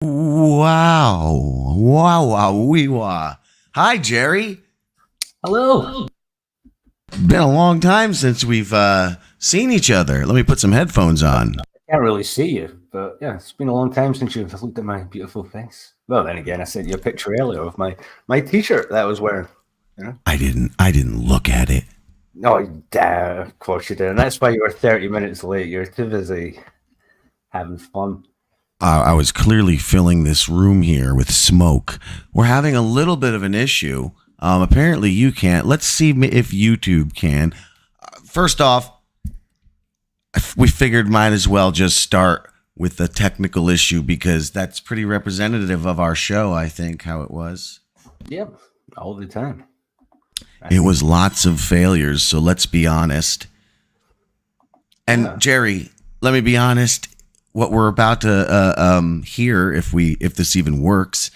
Wow. Wow, wow, wee wah. Hi, Jerry. Hello. Been a long time since we've seen each other. Let me put some headphones on. I can't really see you, but yeah, it's been a long time since you've looked at my beautiful face. Well, then again, I sent you a picture earlier of my T-shirt that I was wearing. You know? I didn't look at it. No, of course you did, and that's why you were 30 minutes late. You're too busy having fun. I was clearly filling this room here with smoke. We're having a little bit of an issue. Apparently you can't. Let's see if YouTube can. First off, we figured might as well just start with the technical issue because that's pretty representative of our show, I think, how it was. Yep, all the time. It was lots of failures, so let's be honest. And Yeah. Jerry, let me be honest. What we're about to hear, if this even works,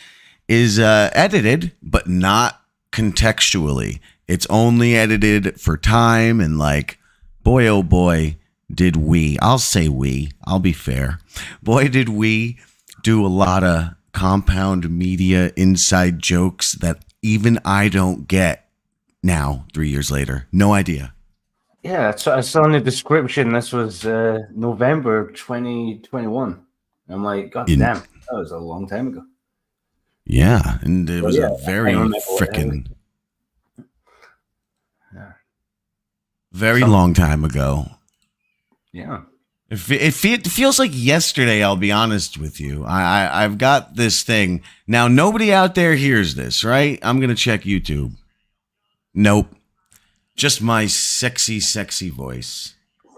is edited, but not contextually. It's only edited for time, and like, boy, oh boy, did we. I'll say we. I'll be fair. Boy, did we do a lot of compound media inside jokes that even I don't get now, 3 years later. No idea. Yeah, so I saw in the description this was November 2021. I'm like, God damn, that was a long time ago. Yeah, and it was a very very long time ago. Yeah. It feels like yesterday, I'll be honest with you. I've got this thing. Now, nobody out there hears this, right? I'm going to check YouTube. Nope. Just my sexy, sexy voice.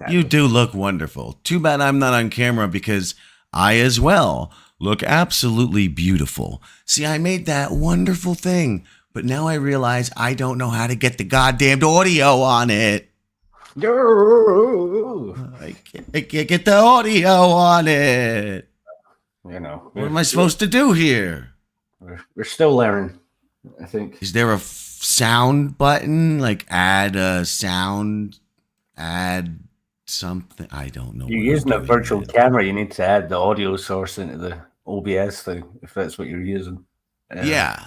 You do look wonderful. Too bad I'm not on camera because I as well look absolutely beautiful. See, I made that wonderful thing, but now I realize I don't know how to get the goddamned audio on it. I can't get the audio on it. You know, what am I supposed to do here? We're still learning, I think. Is there a sound button, like add a sound, add something? I don't know. You're using a virtual camera. You need to add the audio source into the OBS thing if that's what you're using. Yeah,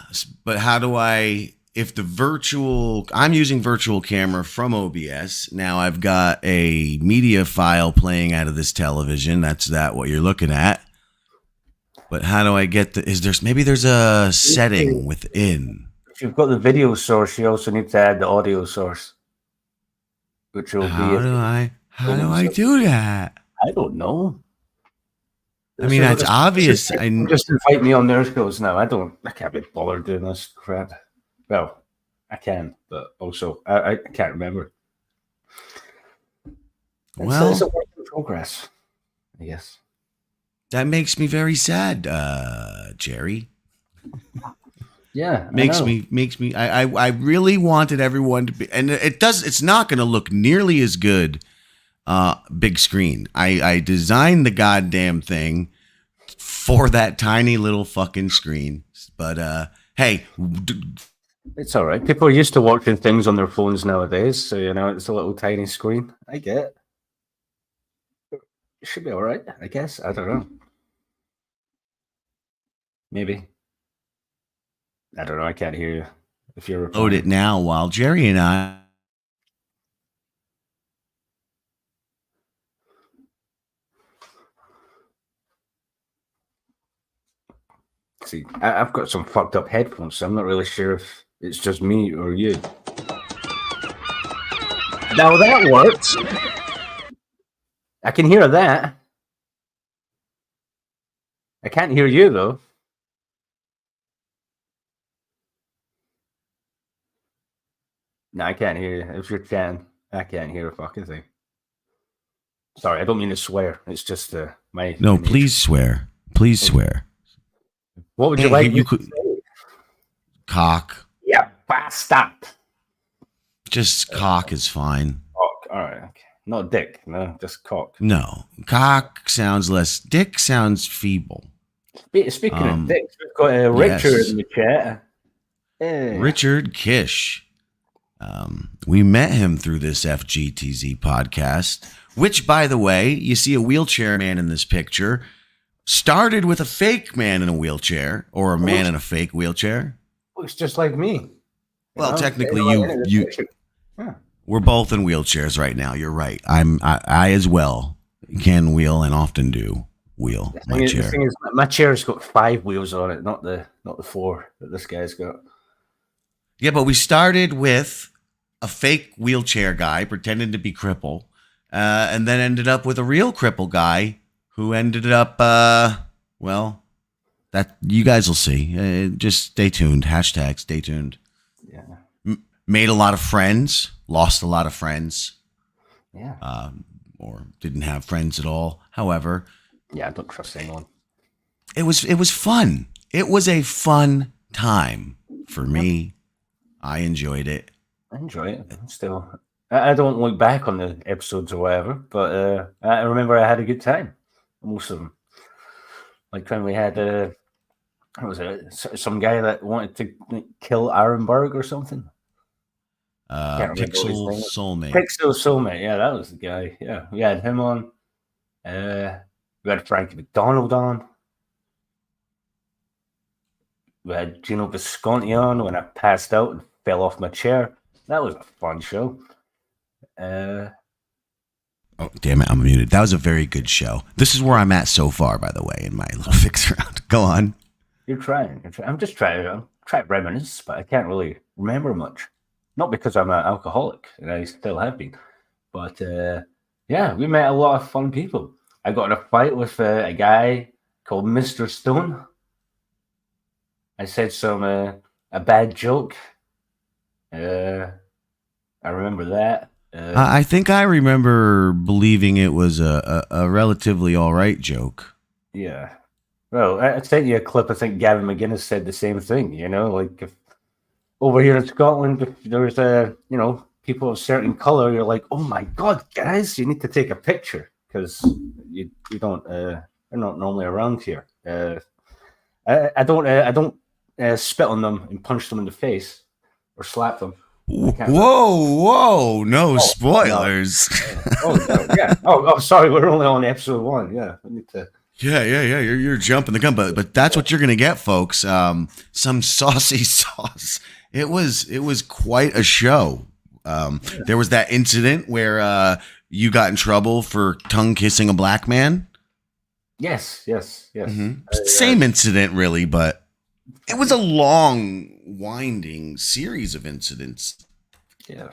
but how do I? If the I'm using virtual camera from OBS. Now I've got a media file playing out of this television. That's what you're looking at. But how do I get maybe there's a setting within. If you've got the video source, you also need to add the audio source, which will How do I do that? I don't know. I mean, that's obvious. Just invite me on Nerdskills now. I can't be bothered doing this crap. Well, I can, but also I can't remember. It's a work in progress, I guess. That makes me very sad, Jerry. Yeah, makes me. I really wanted everyone to be, and it's not going to look nearly as good. Big screen. I designed the goddamn thing for that tiny little fucking screen. But hey, it's all right. People are used to watching things on their phones nowadays, so it's a little tiny screen. I get it. It should be all right, I guess. I don't know. Maybe. I don't know. I can't hear you. If you're load it now while Jerry and I. See, I've got some fucked up headphones, so I'm not really sure if it's just me or you. Now that works. I can hear that. I can't hear you, though. No, I can't hear you. If you're chatting, I can't hear a fucking thing. Sorry, I don't mean to swear. It's just my... No, please swear. Please swear. What would you like me to say? Cock. Yeah, bastard. Just cock is fine. Cock, all right. Okay. Not dick, no, just cock. No, cock sounds less. Dick sounds feeble. Speaking of dicks, we've got Richard in the chat. Richard Kish. We met him through this FGTZ podcast, which, by the way, you see a wheelchair man in this picture. started with a fake man in a wheelchair, or a man in a fake wheelchair. Looks just like me. Well, technically, Yeah. we're both in wheelchairs right now. You're right. I as well can wheel and often do wheel my chair. The thing is, my chair's got 5 wheels on it, not the 4 that this guy's got. Yeah, but we started with a fake wheelchair guy pretending to be crippled, and then ended up with a real cripple guy who ended up, well, that you guys will see. Just stay tuned. Hashtag stay tuned. Yeah. Made a lot of friends, lost a lot of friends. Yeah. Or didn't have friends at all. However, yeah, I don't trust anyone. It was fun. It was a fun time for me. I enjoyed it. I enjoy it. Still, I don't look back on the episodes or whatever, but I remember I had a good time. Most of them. Like when we had what was it? Some guy that wanted to kill Arenberg or something. Pixel Soulmate. Pixel Soulmate. Yeah, that was the guy. Yeah, we had him on. We had Frankie McDonald on. We had Gino Visconti on when I passed out and fell off my chair. That was a fun show. Oh, damn it, I'm muted. That was a very good show. This is where I'm at so far, by the way, in my little fix around. Go on. You're trying. I'm just trying to reminisce, but I can't really remember much. Not because I'm an alcoholic, and I still have been. But, yeah, we met a lot of fun people. I got in a fight with a guy called Mr. Stone. I said a bad joke. I remember that. I think I remember believing it was a relatively all right joke. Yeah. Well, I sent you a clip. I think Gavin McGuinness said the same thing. You know, like if over here in Scotland, if there's people of certain color, you're like, oh my god, guys, you need to take a picture because you don't they're not normally around here. I don't spit on them and punch them in the face or slap them. Whoa! No spoilers. No, yeah. Oh, sorry. We're only on episode 1. Yeah, I need to. Yeah. You're jumping the gun, but that's what you're gonna get, folks. Some saucy sauce. It was quite a show. There was that incident where you got in trouble for tongue kissing a black man. Yes. Mm-hmm. Same incident, really, but it was a long, winding series of incidents. Yeah,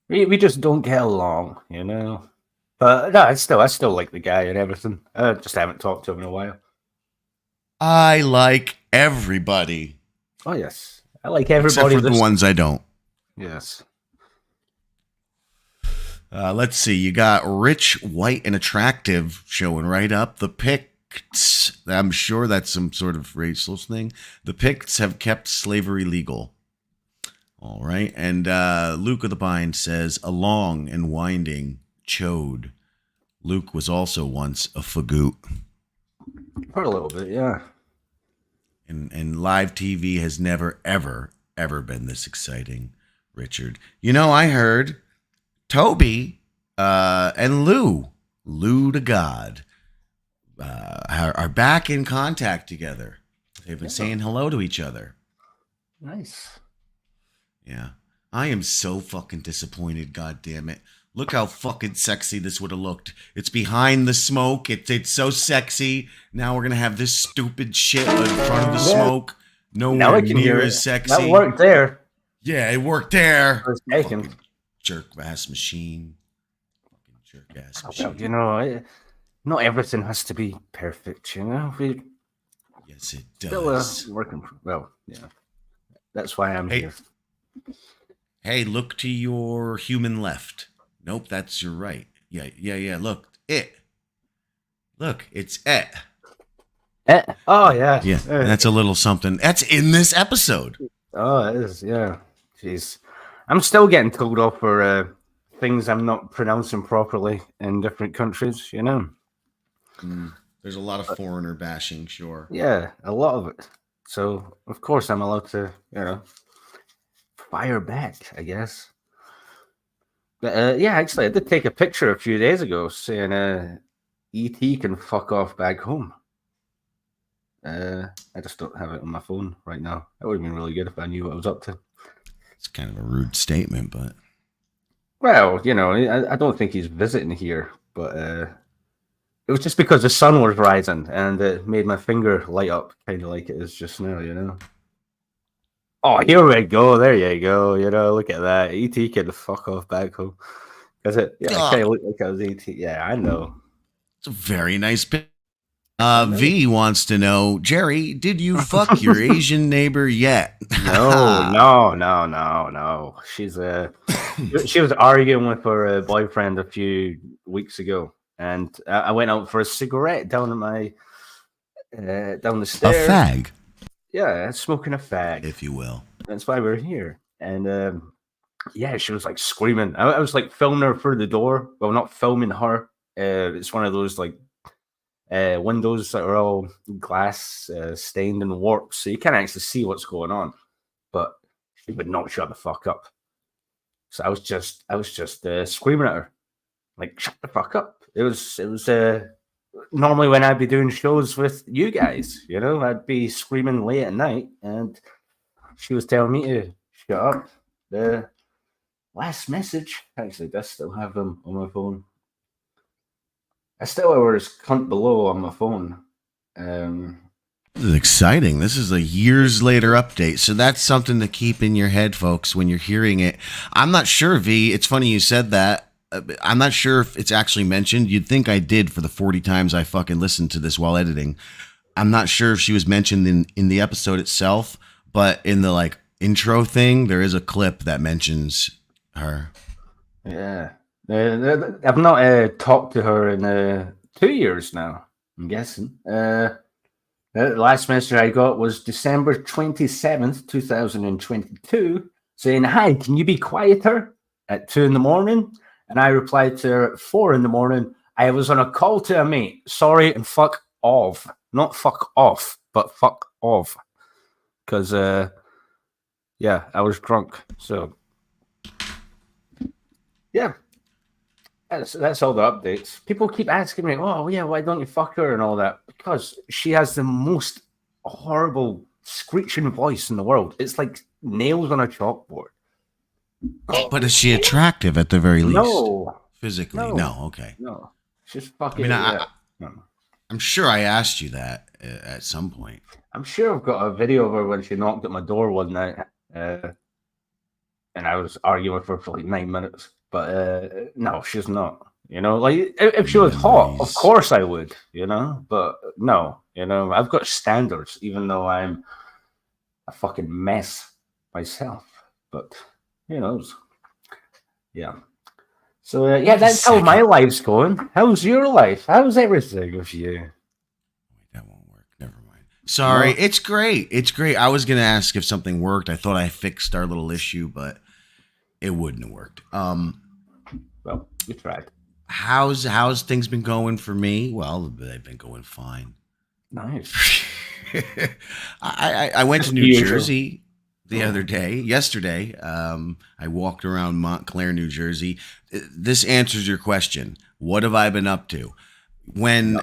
we just don't get along, you know. But no, I still like the guy and everything. I just haven't talked to him in a while. I like everybody. Oh yes, I like everybody. Except for the ones I don't. Yes. Let's see. You got rich, white, and attractive showing right up. The Picts. I'm sure that's some sort of racial thing. The Picts have kept slavery legal. All right. And Luke of the Bind says, a long and winding chode. Luke was also once a fagoot. For a little bit, yeah. And live TV has never, ever been this exciting, Richard. You know, I heard Toby and Lou to God, are back in contact together. They've been saying hello to each other. Nice. Yeah. I am so fucking disappointed, God damn it. Look how fucking sexy this would have looked. It's behind the smoke. It's so sexy. Now we're going to have this stupid shit in front of the smoke. Nowhere near as sexy. That worked there. Yeah, it worked there. Fucking jerk-ass machine. Fucking jerk-ass machine. Well, you know, not everything has to be perfect, you know? Yes, it does. Still working. Well, yeah. That's why I'm here. Hey, look to your human left. Nope, that's your right. Yeah. Look, Look, it's it. Oh, yeah. Yeah, that's a little something. That's in this episode. Oh, it is, yeah. Jeez. I'm still getting told off for things I'm not pronouncing properly in different countries, you know? There's a lot of foreigner bashing, sure. Yeah, a lot of it. So, of course, I'm allowed to, fire back, I guess. But, yeah, actually, I did take a picture a few days ago saying E.T. can fuck off back home. I just don't have it on my phone right now. That would have been really good if I knew what I was up to. It's kind of a rude statement, but Well, I don't think he's visiting here, but it was just because the sun was rising and it made my finger light up, kind of like it is just now. Oh, here we go. There you go. Look at that. ET can fuck off back home. That's it. Yeah, I kind of look like I was ET. Yeah, I know. it's a very nice picture. V wants to know, Jerry, did you fuck your Asian neighbor yet? No. She was arguing with her boyfriend a few weeks ago, and I went out for a cigarette down the stairs. A fag. Yeah, smoking a fag, if you will. That's why we're here. And yeah, she was like screaming. I was like filming her through the door. Well, not filming her. It's one of those like windows that are all glass stained and warped, so you can't actually see what's going on. But she would not shut the fuck up. So I was just screaming at her, like, shut the fuck up. It was normally when I'd be doing shows with you guys, I'd be screaming late at night, and she was telling me to shut up. The last message, actually, I still have them on my phone. I still have his cunt below on my phone. This is exciting. This is a years later update. So that's something to keep in your head, folks, when you're hearing it. I'm not sure, V. It's funny you said that. I'm not sure if it's actually mentioned. You'd think I did for the 40 times I fucking listened to this while editing. I'm not sure if she was mentioned in the episode itself, but in the like intro thing, there is a clip that mentions her. Yeah. I've not talked to her in 2 years now, I'm guessing. The last message I got was December 27th, 2022, saying, "Hi, can you be quieter?" at 2 a.m. And I replied to her at 4 a.m. "I was on a call to a mate. Sorry and fuck off." Not fuck off, but fuck off. Because, yeah, I was drunk. So, yeah. That's all the updates. People keep asking me, "Oh, yeah, why don't you fuck her?" and all that. Because she has the most horrible screeching voice in the world. It's like nails on a chalkboard. But is she attractive at the very least? No. Physically? No. Okay. No. She's fucking... I'm sure I asked you that at some point. I'm sure I've got a video of her when she knocked at my door one night. And I was arguing with her for like 9 minutes. But no, she's not. Like if she was hot, of course I would. But no. I've got standards, even though I'm a fucking mess myself. But who knows? Yeah. So yeah, that's how my life's going. How's your life? How's everything with you? That won't work. Never mind. Sorry, It's great. It's great. I was gonna ask if something worked. I thought I fixed our little issue, but it wouldn't have worked. Well, we tried. How's things been going for me? Well, they've been going fine. Nice. I went to New Jersey the other day. Yesterday, I walked around Montclair, New Jersey. This answers your question. What have I been up to? When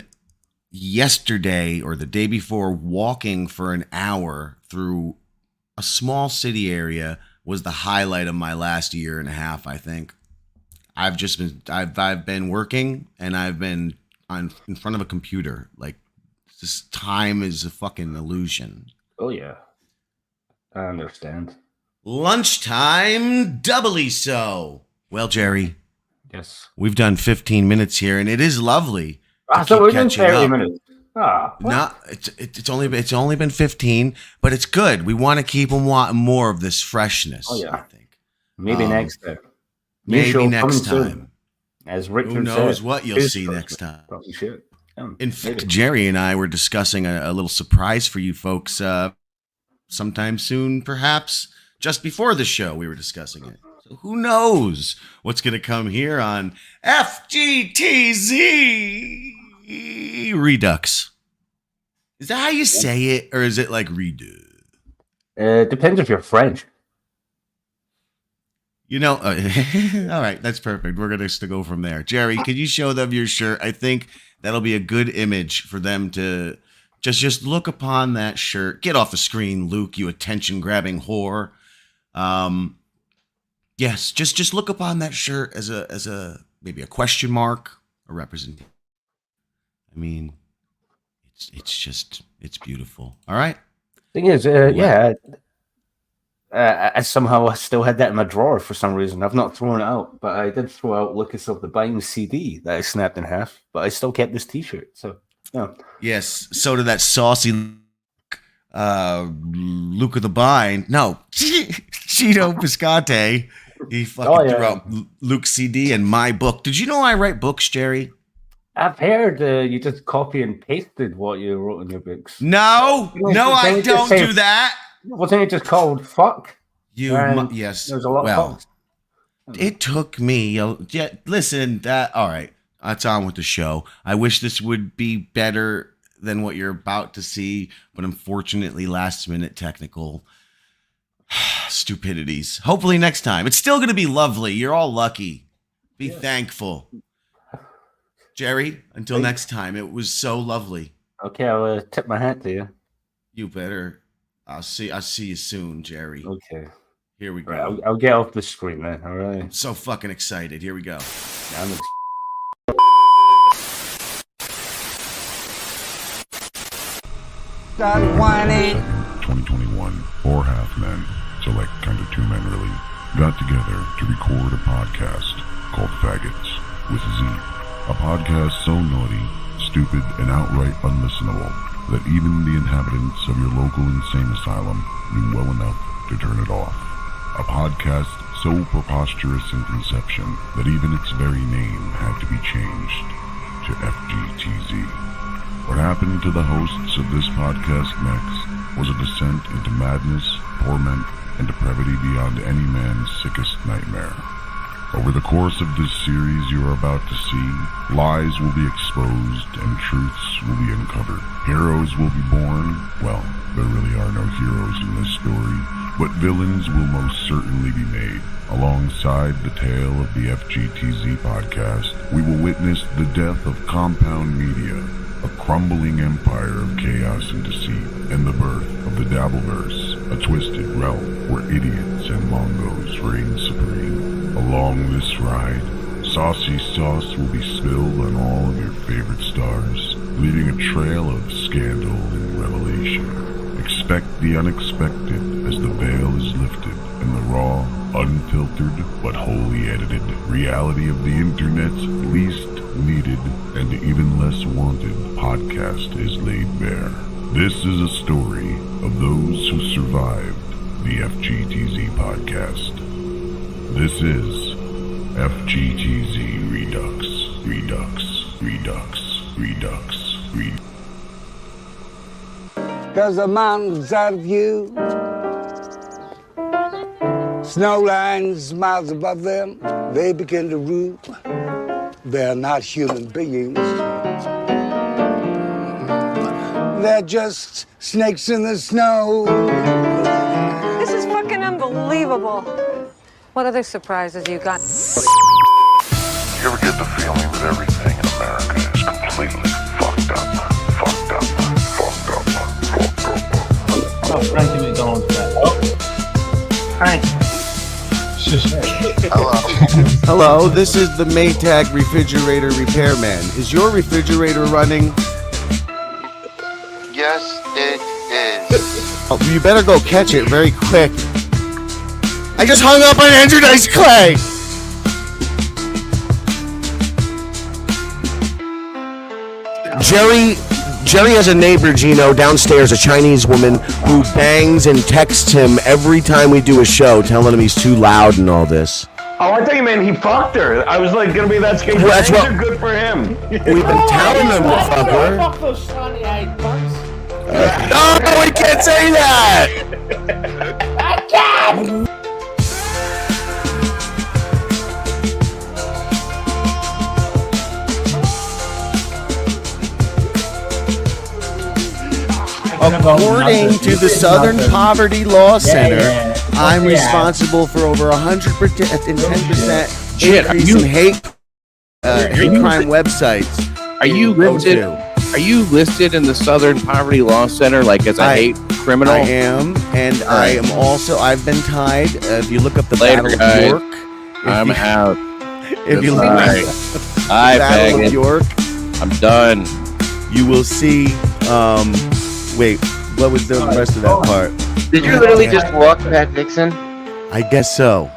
yesterday or the day before, walking for an hour through a small city area was the highlight of my last year and a half, I think. I've been working and I've been in front of a computer. Like, this time is a fucking illusion. Oh yeah, I understand. Lunchtime, doubly so. Well, Jerry. Yes. We've done 15 minutes here, and it is lovely. So we've done 30 minutes. No, it's only been 15, but it's good. We want to keep them wanting more of this freshness. Oh yeah, I think maybe next time. Maybe next time. Soon. As Richard Who knows said, what you'll see next time. Probably should. In fact, Jerry and I were discussing a little surprise for you folks sometime soon, perhaps. Just before the show, we were discussing it. So who knows what's going to come here on FGTZ Redux. Is that how you say it, or is it like redo? Depends if you're French. All right, that's perfect. We're going to go from there. Jerry, could you show them your shirt? I think that'll be a good image for them to Just look upon that shirt. Get off the screen, Luke, you attention-grabbing whore. Yes, just look upon that shirt as a maybe a question mark, a representation. I mean, it's beautiful. All right. Thing is, I somehow still had that in my drawer for some reason. I've not thrown it out, but I did throw out Lucas of the Bind CD that I snapped in half. But I still kept this T-shirt. So, yeah. Yes. So did that saucy Luke of the Bind. No, Cheeto Piscate. He fucking threw out Luke's CD and my book. Did you know I write books, Jerry? I've heard you just copy and pasted what you wrote in your books. No, I don't do that. Wasn't it just called fuck? Yes. There's a lot of fucks. It took me. Listen, all right. That's on with the show. I wish this would be better than what you're about to see, but unfortunately, last minute technical stupidities. Hopefully next time. It's still going to be lovely. You're all lucky. Be thankful. Jerry, until next time. It was so lovely. Okay, I'll tip my hat to you. You better. I'll see you soon, Jerry. Okay. Here we go. Right, I'll get off the screen, man. All right. I'm so fucking excited. Here we go. Start whining. 2021, 4 half men, so like kind of 2 men really, got together to record a podcast called Faggots with Z. A podcast so naughty, stupid, and outright unlistenable that even the inhabitants of your local insane asylum knew well enough to turn it off. A podcast so preposterous in conception that even its very name had to be changed to FGTZ. What happened to the hosts of this podcast next was a descent into madness, torment, and depravity beyond any man's sickest nightmare. Over the course of this series you are about to see, lies will be exposed and truths will be uncovered. Heroes will be born. Well, there really are no heroes in this story, but villains will most certainly be made. Alongside the tale of the FGTZ podcast, we will witness the death of compound media, a crumbling empire of chaos and deceit, and the birth of the Dabbleverse, a twisted realm where idiots and mongos reign supreme. Along this ride, saucy sauce will be spilled on all of your favorite stars, leaving a trail of scandal and revelation. Expect the unexpected as the veil is lifted and the raw, unfiltered, but wholly edited reality of the internet's least needed and even less wanted podcast is laid bare. This is a story of those who survived the FGTZ podcast. This is FGTZ Redux. Cause the mountains out of view, snow lines miles above them, they begin to root. They're not human beings. They're just snakes in the snow. This is fucking unbelievable. What other surprises you got? You ever get the feeling that everything in America is completely fucked up? Oh, Frankie McDonald's back. Frank. Hello, this is the Maytag refrigerator repairman. Is your refrigerator running? Yes, it is. Oh, you better go catch it very quick. I just hung up on Andrew Dice Clay. Jerry has a neighbor, Gino, downstairs, a Chinese woman who bangs and texts him every time we do a show, telling him he's too loud and all this. Oh, I thought you meant he fucked her. I was like, gonna be that scared. Well, that's what good for him. We've been telling him to fuck her. Fuck those shiny-eyed punks. No, we can't say that. I can't. According to the Southern Poverty Law Center, I'm responsible for over 110% increase in hate crime websites. Are you riveted? Are you listed in the Southern Poverty Law Center like as a hate criminal? I am, and I am also. I've been tied. If you look up the Later, Battle guys. of York, I'm out. if you look up the Battle of York, I'm done. you will see. Wait, what was the rest of that part? Did you literally just walk Pat Nixon? I guess so.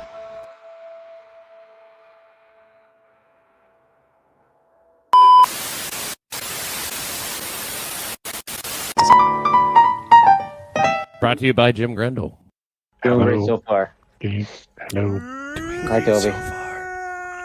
Brought to you by Jim Grendel. Doing great so far. Hello. Hi, Toby.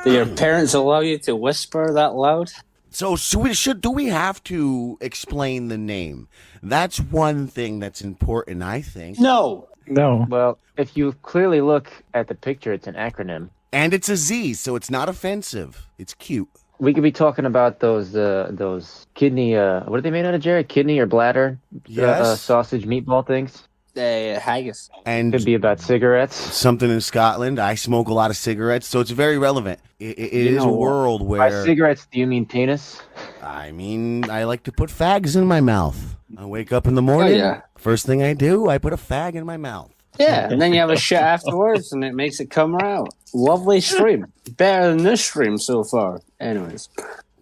Do your parents allow you to whisper that loud? So do we have to explain the name? That's one thing that's important, I think. No. Well, if you clearly look at the picture, it's an acronym. And it's a Z, so it's not offensive. It's cute. We could be talking about those kidney, what are they made out of, Jerry? Kidney or bladder? Yes. Sausage meatball things? Haggis. And could be about cigarettes. Something in Scotland. I smoke a lot of cigarettes, so it's very relevant. It is a world where... By cigarettes, do you mean penis? I mean, I like to put fags in my mouth. I wake up in the morning. Oh, yeah. First thing I do, I put a fag in my mouth. Yeah, and then you have a shit afterwards, and it makes it come out. Lovely stream. Better than this stream so far. Anyways.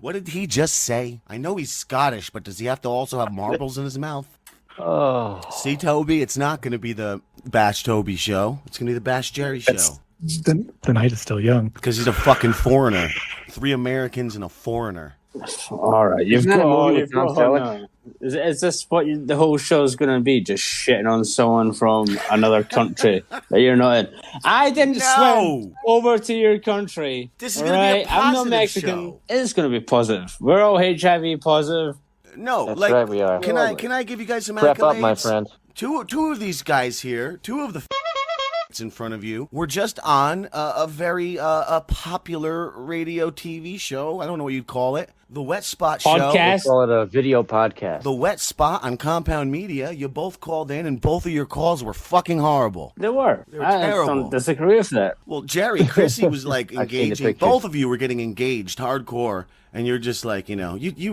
What did he just say? I know he's Scottish, but does he have to also have marbles in his mouth? Oh. See, Toby, it's not going to be the Bash Toby show. It's going to be the Bash Jerry show. The night is still young. Because he's a fucking foreigner. 3 Americans and a foreigner. All right, Isn't that a movie with Tom Selleck? Is this what the whole show is going to be? Just shitting on someone from another country that you're not in. I didn't swim over to your country. This is going to be a positive I'm not Mexican. show. It's going to be positive. We're all HIV positive. No, That's like, right, we are. Can I give you guys some Prep accolades? up, my friend. Two of these guys here, two of the in front of you, were just on a very popular radio TV show. I don't know what you'd call it. The Wet Spot Podcast? Show. Call it a video podcast. The Wet Spot on Compound Media. You both called in, and both of your calls were fucking horrible. They were. They were I terrible. don't disagree with that. Well, Jerry, Chrissy was like I've seen the engaging. pictures. Both of you were getting engaged hardcore, and you're just like, you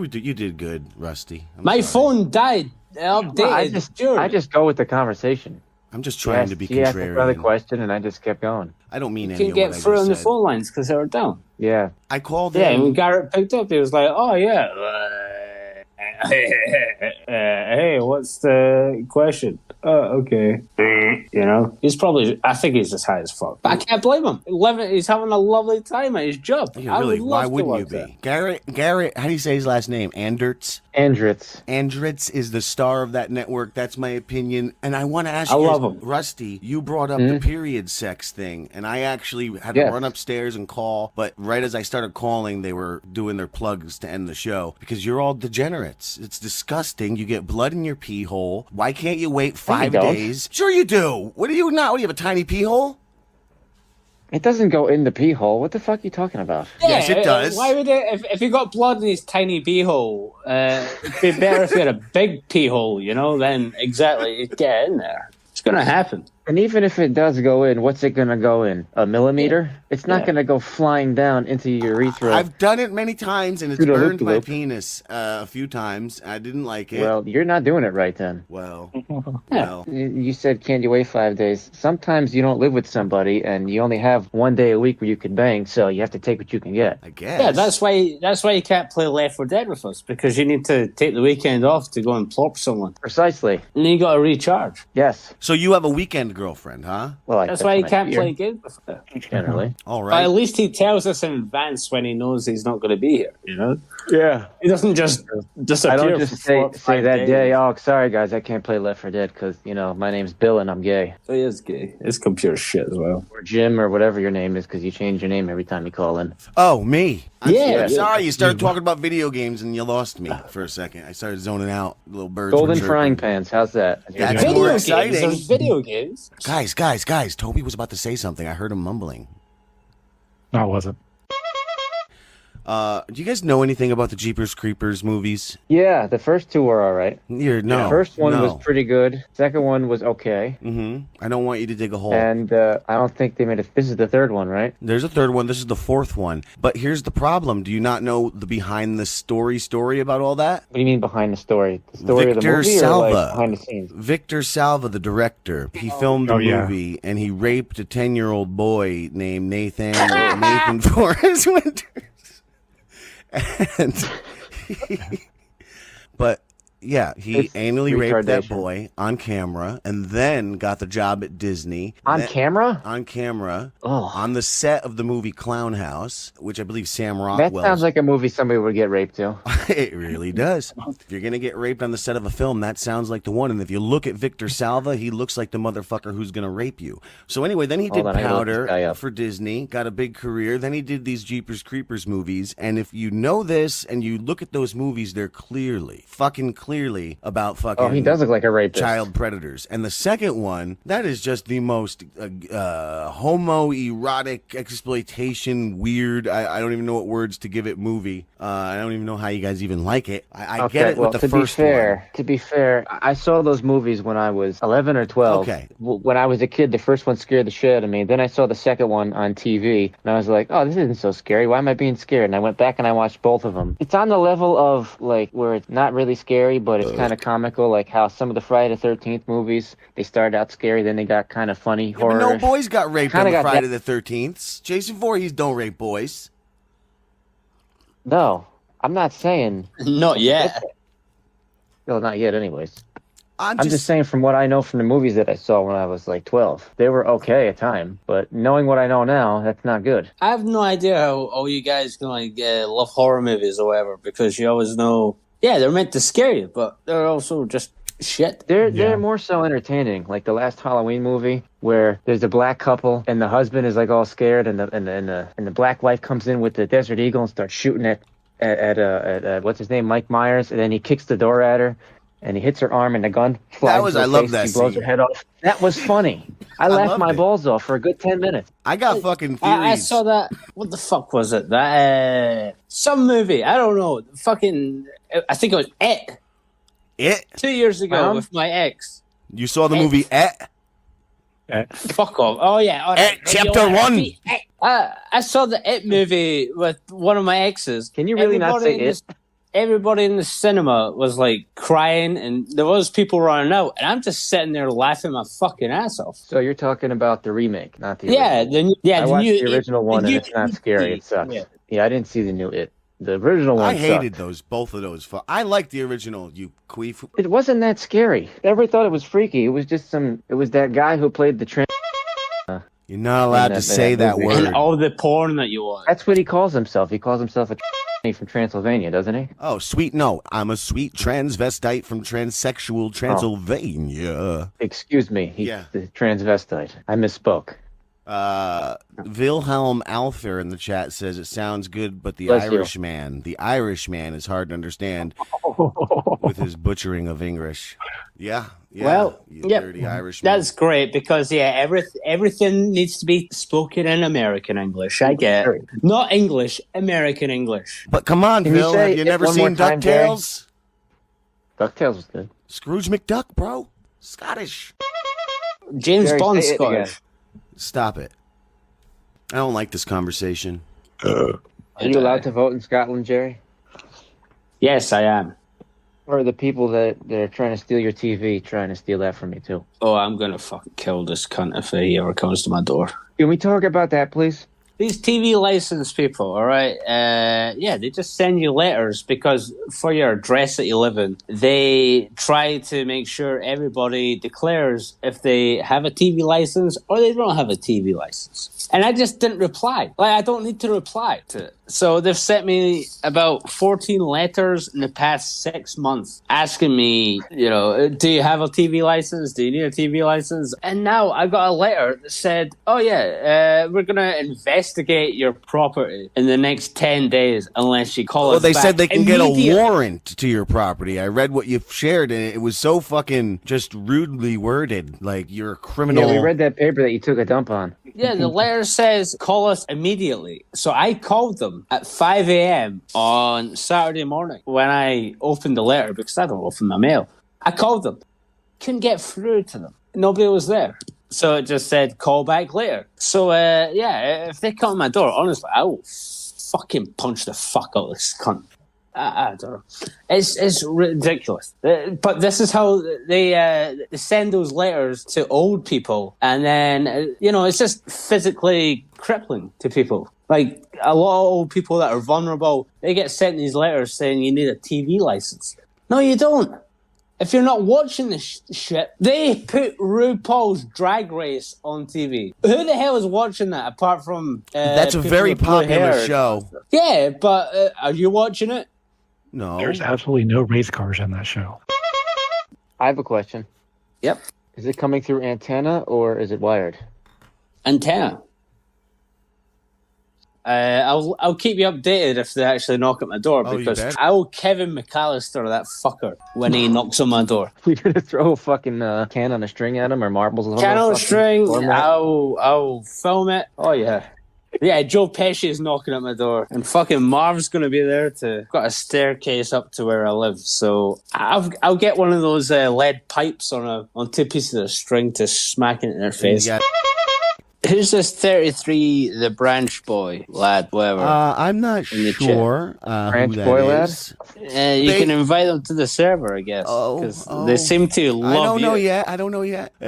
did good, Rusty. My phone died. Updated. I just go with the conversation. I'm just trying to be He asked another contrarian. question, and I just kept going. I don't mean You any couldn't of get what I through just on the said. phone lines because they were down. Yeah. I called Yeah, in. and when Garrett picked up, he was like, "Oh yeah, hey, what's the question?" Okay. You know, I think he's just high as fuck. But I can't blame him. He's having a lovely time at his job. Yeah, really, why wouldn't you be? Garrett, how do you say his last name? Andritz? Andritz is the star of that network. That's my opinion. And I want to ask you, love him. Rusty, you brought up the period sex thing, and I actually had to run upstairs and call, but right as I started calling, they were doing their plugs to end the show, because you're all degenerates. It's disgusting. You get blood in your pee hole. Why can't you wait 5 days? Sure you do. What do you not? What, do you have a tiny pee hole? It doesn't go in the pee hole. What the fuck are you talking about? Yes, it does. Why would it? If you got blood in his tiny pee hole, it'd be better if you had a big pee hole. Then exactly, you'd get in there. It's gonna happen. And even if it does go in, what's it gonna go in? A millimeter? It's not gonna go flying down into your urethra. I've done it many times, and it's Through the burned my loop-de-loop. penis a few times. I didn't like it. Well, you're not doing it right then. Well. You said, can't you wait 5 days? Sometimes you don't live with somebody, and you only have 1 day a week where you can bang, so you have to take what you can get. I guess. Yeah, that's why you can't play Left 4 Dead with us, because you need to take the weekend off to go and plop someone. Precisely. And you got to recharge. Yes. So you have a weekend girlfriend, huh? Well, That's why you can't play games with her. Generally. All But right. at least he tells us in advance when he knows he's not going to be here. Yeah. He doesn't just disappear. I don't just say that day, oh, sorry guys, I can't play Left 4 Dead because, my name's Bill and I'm gay. So he is gay. It's computer shit as well. Or Jim or whatever your name is because you change your name every time you call in. Oh, me. Yeah. I'm sorry. You started talking about video games and you lost me for a second. I started zoning out. Little birds. Golden were frying chirping. pans, how's that? That's Video more games. exciting. There's video games. Guys. Toby was about to say something. I heard him mumbling. No, it wasn't. Do you guys know anything about the Jeepers Creepers movies? Yeah, the first two were all right. No. The first one was pretty good. Second one was okay. I don't want you to dig a hole. And I don't think they made it. This is the third one, right? There's a third one. This is the fourth one. But here's the problem. Do you not know the behind the story about all that? What do you mean behind the story? The story of the Victor movie Salva. or like behind the scenes? Victor Salva, the director, he filmed the movie and he raped a 10-year-old boy named Nathan Forrest Winters. And but yeah, he It's anally raped that retardation. boy on camera and then got the job at Disney. Camera? On camera. Oh. On the set of the movie Clown House, which I believe Sam That Rockwell. sounds like a movie somebody would get raped to. It really does. If you're going to get raped on the set of a film, that sounds like the one. And if you look at Victor Salva, he looks like the motherfucker who's going to rape you. So anyway, then he did Hold on, I gotta look this guy Powder up. for Disney, got a big career. Then he did these Jeepers Creepers movies. And if you know this and you look at those movies, they're fucking clearly about fucking Oh, he does look like a rapist. child predators. And the second one, that is just the most homoerotic exploitation, weird, I don't even know what words to give it movie. I don't even know how you guys even like it. I get it with the first one. To be fair, I saw those movies when I was 11 or 12. Okay. When I was a kid, the first one scared the shit out of me. Then I saw the second one on TV, and I was like, oh, this isn't so scary. Why am I being scared? And I went back and I watched both of them. It's on the level of, like, where it's not really scary, but it's kind of comical, like how some of the Friday the 13th movies, they started out scary, then they got kind of funny, Yeah, horror. but no boys got raped Kinda on the got Friday that- the 13th. Jason Voorhees don't rape boys. No, I'm not saying... Not yet. Well, not yet anyways. I'm just saying from what I know from the movies that I saw when I was like 12. They were okay at time, but knowing what I know now, that's not good. I have no idea how you guys can love horror movies or whatever, because you always know, yeah, they're meant to scare you, but they're also just shit. They're more so entertaining, like the last Halloween movie where there's a black couple and the husband is like all scared and the black wife comes in with the Desert Eagle and starts shooting at what's his name, Mike Myers, and then he kicks the door at her. And he hits her arm, and the gun flies. I love that He blows scene. her head off. That was funny. I laughed loved my it. balls off for a good 10 minutes. I got fucking theories. I saw that. What the fuck was it? That some movie. I don't know. Fucking. I think it was It. It? 2 years ago with my ex. You saw the movie Et? Fuck off. Oh yeah. All right. Et Chapter 1. I saw the It movie with one of my exes. Can you really not say It? Everybody in the cinema was like crying, and there was people running out, and I'm just sitting there laughing my fucking ass off. So you're talking about the remake, not the Yeah, original. I watched new, the original one, the and new- it's not scary. It sucks. Yeah. Yeah, I didn't see the new It. The original one I hated sucked. both of those. I like the original, you queef. It wasn't that scary. Never thought it was freaky. It was just it was that guy who played the trans. You're not allowed to say that movie. word. And all the porn that you want. That's what he calls himself. He calls himself a from Transylvania, doesn't he? Oh, sweet. No, I'm a sweet transvestite from transsexual Transylvania. Excuse me. He's Yeah. the transvestite. I misspoke. Wilhelm Alfer in the chat says it sounds good, but the Bless you. Irishman is hard to understand with his butchering of English. Yeah. Well, you yeah, dirty Irishman. that's great because everything needs to be spoken in American English. I get it. Not English, American English. But come on, Can you Bill. say Have you it never one more seen time, Jerry? DuckTales? DuckTales was good. Scrooge McDuck, bro. Scottish. James Jerry, Bond say it Scottish. again. Stop it. I don't like this conversation. Are you allowed to vote in Scotland, Jerry? Yes, I am. Or are the people that are trying to steal your TV trying to steal that from me too? Oh, I'm gonna fucking kill this cunt if he ever comes to my door. Can we talk about that, please? These TV license people, all right? Yeah, they just send you letters because for your address that you live in, they try to make sure everybody declares if they have a TV license or they don't have a TV license. And I just didn't reply. Like, I don't need to reply to it. So they've sent me about 14 letters in the past 6 months asking me, do you have a TV license? Do you need a TV license? And now I got a letter that said, oh yeah, we're going to investigate your property in the next 10 days unless you call Well, us they back said they can get a immediately." warrant to your property. I read what you've shared, and it was so fucking just rudely worded. Like you're a criminal. Yeah, we read that paper that you took a dump on. Yeah, the letter says, call us immediately. So I called them at 5 a.m. on Saturday morning when I opened the letter, because I don't open my mail. I called them. Couldn't get through to them. Nobody was there. So it just said, call back later. So, if they come to my door, honestly, I will fucking punch the fuck out of this cunt. I don't know. It's ridiculous. But this is how they send those letters to old people. And then, it's just physically crippling to people. Like, a lot of old people that are vulnerable, they get sent these letters saying you need a TV license. No, you don't. If you're not watching this shit, they put RuPaul's Drag Race on TV. Who the hell is watching that apart from... That's a very popular show. Yeah, but are you watching it? No. There's absolutely no race cars on that show. I have a question. Yep. Is it coming through antenna or is it wired? Antenna. I'll keep you updated if they actually knock at my door, because I will Kevin McAllister that fucker when he knocks on my door. We're gonna throw a fucking can on a string at him or marbles. Can on a string. I'll film it. Oh yeah. Yeah, Joe Pesci is knocking at my door, and fucking Marv's going to be there to got a staircase up to where I live. So I'll get one of those lead pipes on 2 pieces of string to smack it in their face. Who's this 33, the branch boy, lad, whatever? I'm not sure branch who that boy is. lad? You can invite them to the server, I guess. Because they seem to love I don't know yet. I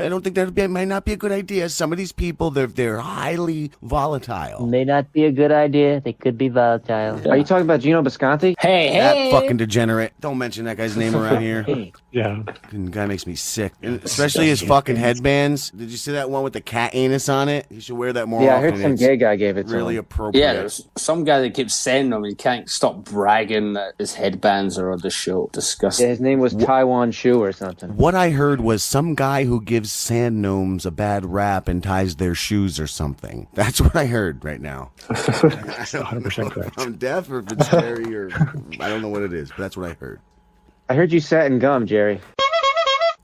don't think that might not be a good idea. Some of these people, they're highly volatile. May not be a good idea. They could be volatile. Yeah. Are you talking about Gino Bisconti? Hey! That fucking degenerate. Don't mention that guy's name around here. Yeah. The guy makes me sick. Especially his fucking headbands. Did you see that one with the cat anus on it? You should wear that more often. Yeah, I heard some gay guy gave it to him. Really appropriate. Yeah, there's some guy that keeps sending them. He can't stop bragging that his headbands are on the show. Disgusting. Yeah, his name was Taiwan Shu or something. What I heard was some guy who gives sand gnomes a bad rap and ties their shoes or something. That's what I heard right now. 100% correct. I'm deaf, or if it's scary, or I don't know what it is, but that's what I heard. I heard you sat in gum, Jerry.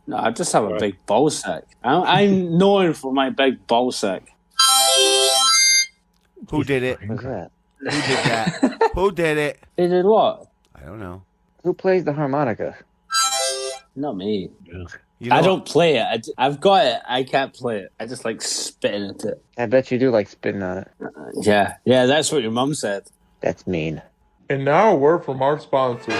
No, I just have a big ball sack. I'm known for my big ball sack. Who did it? Who's that? Who did that? Who did it? They did what? I don't know. Who plays the harmonica? Not me. You know, I don't play it. I've got it. I can't play it. I just like spitting at it. I bet you do like spitting on it. Yeah, that's what your mum said. That's mean. And now a word from our sponsor.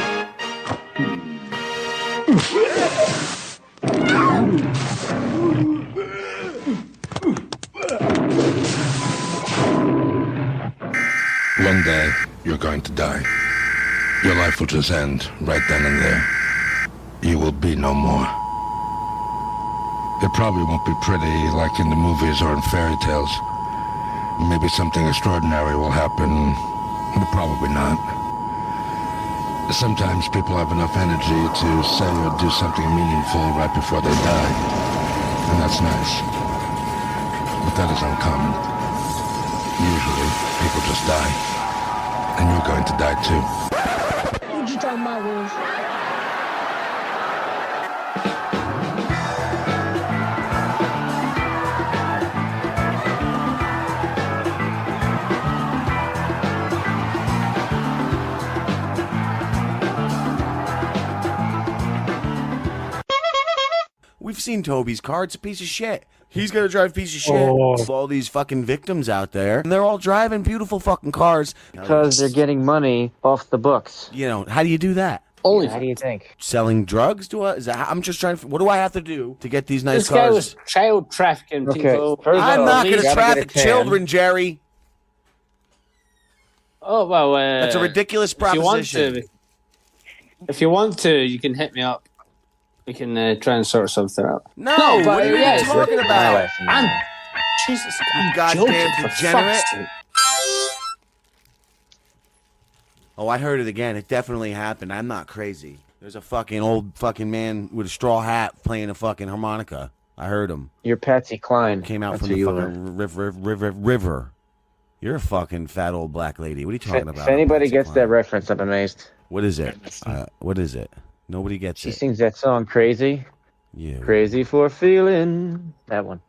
One day, you're going to die. Your life will just end right then and there. You will be no more. It probably won't be pretty like in the movies or in fairy tales. Maybe something extraordinary will happen, but probably not. Sometimes people have enough energy to say or do something meaningful right before they die. And that's nice. But that is uncommon. Usually, people just die. And you're going to die too. What you talking about, Wolf? we've seen Toby's car. It's a piece of shit. He's gonna drive a piece of shit with all these fucking victims out there, and they're all driving beautiful fucking cars because they're getting money off the books. You know, how do you do that? Only how do you think? Selling drugs? I'm just trying to. What do I have to do to get these nice this cars? Guy was child trafficking people. I'm not going to traffic children, Jerry. Oh well, that's a ridiculous proposition. If you want to, you can hit me up. We can try and sort something out. No, what are you talking about? Jesus, you goddamn degenerate. Oh, I heard it again. It definitely happened. I'm not crazy. There's a fucking old fucking man with a straw hat playing a fucking harmonica. I heard him. You're Patsy Cline. Came out from the fucking river. You're a fucking fat old black lady. What are you talking about? If anybody gets that reference, I'm amazed. What is it? What is it? Nobody gets it. She sings that song, Crazy. Yeah. Crazy for feeling. That one.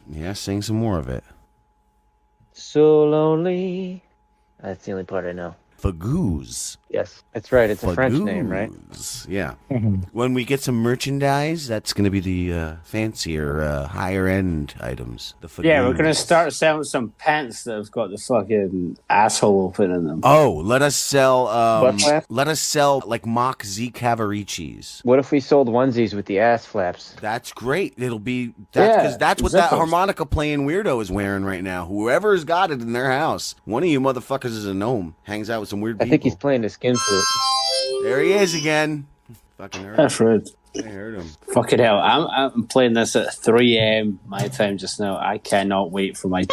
Yeah, sing some more of it. So lonely. That's the only part I know. Fagooze. Yes, that's right. It's a French name, right? Yeah. When we get some merchandise, that's going to be the fancier, higher end items. The Yeah, we're Fagooze. gonna start selling some pants that have got the fucking asshole open in them. Oh, let us sell. Butt flap? Let us sell like mock Z Cavaricis. What if we sold onesies with the ass flaps? That's great. It'll be Yeah, because that's what that zippers. harmonica playing weirdo is wearing right now. Whoever's got it in their house. One of you motherfuckers is a gnome. Hangs out with some weird people. I think he's playing the skin flute. There he is again. Fucking heard That's him. rude. I heard him. Fucking hell, I'm playing this at 3 a.m. my time just now. I cannot wait for my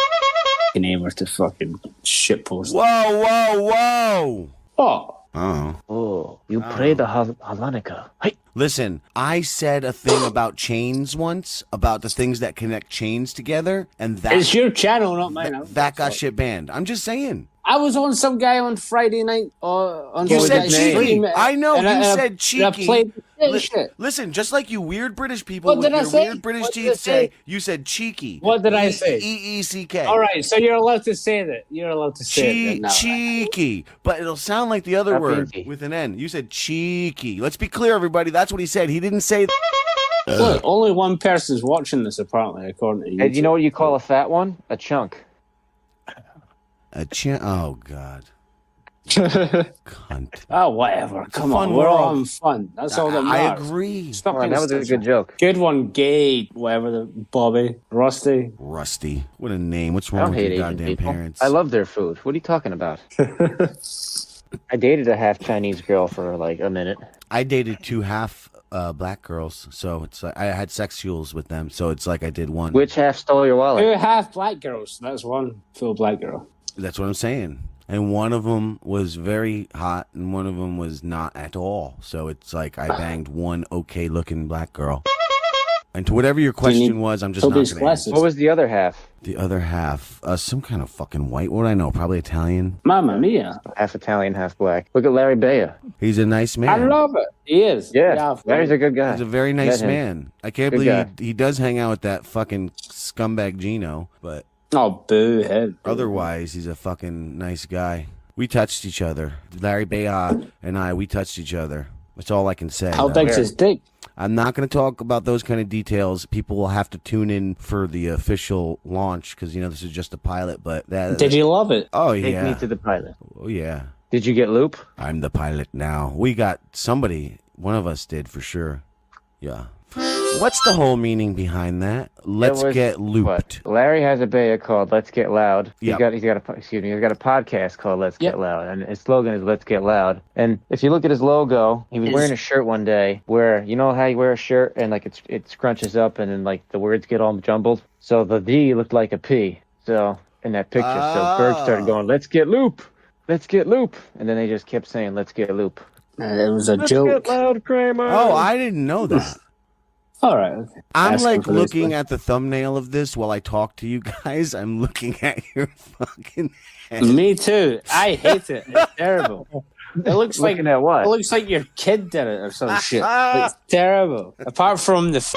neighbor to fucking shitpost. Whoa! Oh. Oh, you play the harmonica. Hey. Listen, I said a thing about chains once, about the things that connect chains together, and that It's your channel, not mine. that got shit banned. I'm just saying. I was on some guy on Friday night. On You some said guy's cheeky. stream, I know and you I said cheeky. I played shit. Listen, just like you weird British people What with did I your say? weird British What did I teeth say, say? you said cheeky. What did I say? E-E-C-K. All right, so you're allowed to say that. You're allowed to say it now. Cheeky. But it'll sound like the other Not word pinky. with an N. You said cheeky. Let's be clear, everybody. That's what he said. He didn't say Look, only one person's watching this, apparently, according to you. Hey, do you know what you call a fat one? A chunk. Oh, God. Cunt. Oh, whatever. Come fun on, we're all world. on fun. That's all that I matters. agree. Stop Come on, being that was a stitcher. good joke. Good one, gay, whatever the Bobby, Rusty. Rusty. What a name. What's I wrong don't with hate your Asian goddamn people. parents? I love their food. What are you talking about? I dated a half Chinese girl for like a minute. I dated two half black girls, so it's like I had sexuals with them, so it's like I did one. Which half stole your wallet? 2 half black girls. That's one full black girl. That's what I'm saying. And one of them was very hot, and one of them was not at all. So it's like I banged one okay-looking black girl. And to whatever your question was, I'm just not going to answer. What was the other half? The other half, some kind of fucking white. What do I know? Probably Italian. Mamma mia. Half Italian, half black. Look at Larry Baya. He's a nice man. I love it. He is. Yeah, Larry's a good guy. He's a very nice Met him. man. I can't Good believe guy. he does hang out with that fucking scumbag Gino, but Oh, boo head. otherwise, he's a fucking nice guy. We touched each other. Larry Baya and we touched each other. That's all I can say. How though. big's his dick? I'm not going to talk about those kind of details. People will have to tune in for the official launch because, this is just a pilot. But Did you love it? Oh, Take yeah. me to the pilot. Oh, yeah. Did you get loop? I'm the pilot now. We got somebody. One of us did for sure. Yeah. What's the whole meaning behind that? Let's get looped. What? Larry has a Baya called Let's Get Loud. He's Yep. got a podcast called Let's Get Loud, and his slogan is Let's Get Loud. And if you look at his logo, he was wearing a shirt one day where you know how you wear a shirt and like it scrunches up and then like the words get all jumbled. So the D looked like a P. So in that picture, so Berg started going Let's Get Loop, Let's Get Loop, and then they just kept saying Let's Get Loop. It was a Let's joke. Get Loud, Kramer. Oh, I didn't know that. All right. Okay. I'm Ask like him for this looking one. at the thumbnail of this while I talk to you guys. I'm looking at your fucking head. Me too. I hate it. It's terrible. It looks like Looking at what? It looks like your kid did it or some shit. It's terrible. Apart from the.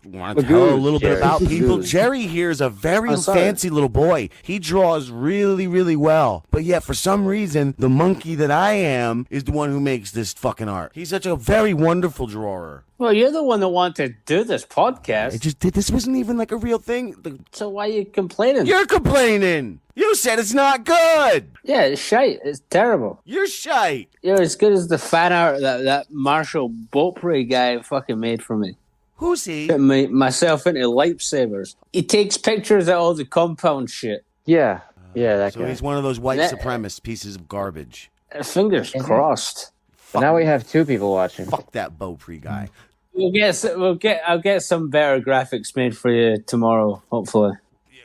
Want to tell a little bit Jerry. about people? Lagoon. Jerry here is a very I'm sorry. fancy little boy. He draws really, really well. But yet, for some reason, the monkey that I am is the one who makes this fucking art. He's such a very wonderful drawer. Well, you're the one that wanted to do this podcast. It just did. This wasn't even like a real thing. So why are you complaining? You're complaining. You said it's not good. Yeah, it's shite. It's terrible. You're shite. You're as good as the fan art that Marshall Beaupre guy fucking made for me. Who's he? Put myself into lifesavers. He takes pictures of all the compound shit. Yeah, that So guy. he's one of those white That- supremacist pieces of garbage. Fingers crossed. And now we have two people watching. Fuck that Beaupre guy. I'll get some better graphics made for you tomorrow, hopefully.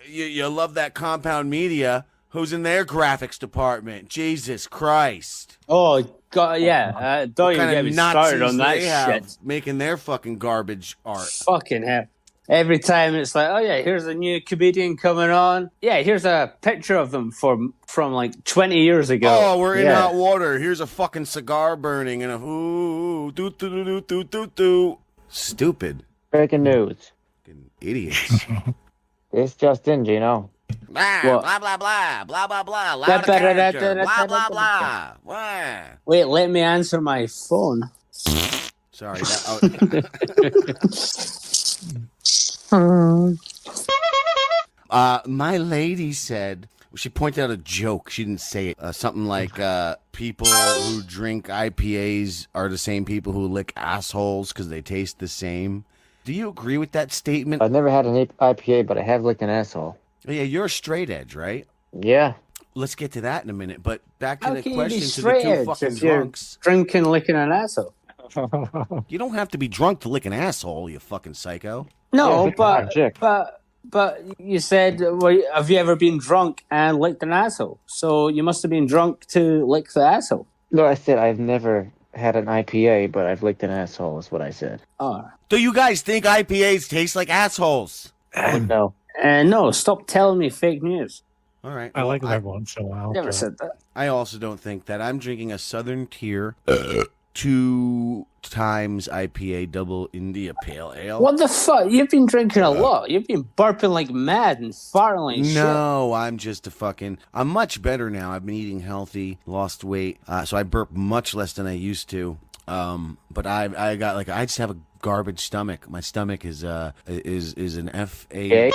You love that Compound Media. Who's in their graphics department? Jesus Christ. Oh God, yeah. Don't even get me started on that they have shit. making their fucking garbage art. Fucking hell. Every time it's like, oh yeah, here's a new comedian coming on. Yeah, here's a picture of them from like 20 years ago. Oh, we're in Yeah. hot water. Here's a fucking cigar burning and a ooh, doo doo doo doo doo doo. Stupid. Breaking news. Fucking idiots. This just in, Gino. Blah, What? blah, blah, blah, blah, blah, blah, loud character, blah, blah, blah. Wah. Wait, let me answer my phone. Sorry. My lady said, she pointed out a joke. She didn't say it. Something like people who drink IPAs are the same people who lick assholes because they taste the same. Do you agree with that statement? I've never had an IPA, but I have licked an asshole. Yeah, you're a straight edge, right? Yeah. Let's get to that in a minute. But back to How the can you be question to the straight two edge fucking if you're drunks. drinking, licking an asshole? You don't have to be drunk to lick an asshole, you fucking psycho. No, Yeah, but you said, well, have you ever been drunk and licked an asshole? So you must have been drunk to lick the asshole. No, I said I've never had an IPA, but I've licked an asshole, is what I said. Oh. Do you guys think IPAs taste like assholes? No. No, stop telling me fake news. All right. I like that once in a while. Never said that. I also don't think that. I'm drinking a Southern Tier 2 times IPA double India Pale Ale. What the fuck? You've been drinking a lot. You've been burping like mad and farting like shit. No, I'm just I'm much better now. I've been eating healthy, lost weight, so I burp much less than I used to. But I just have a garbage stomach. My stomach is an FA.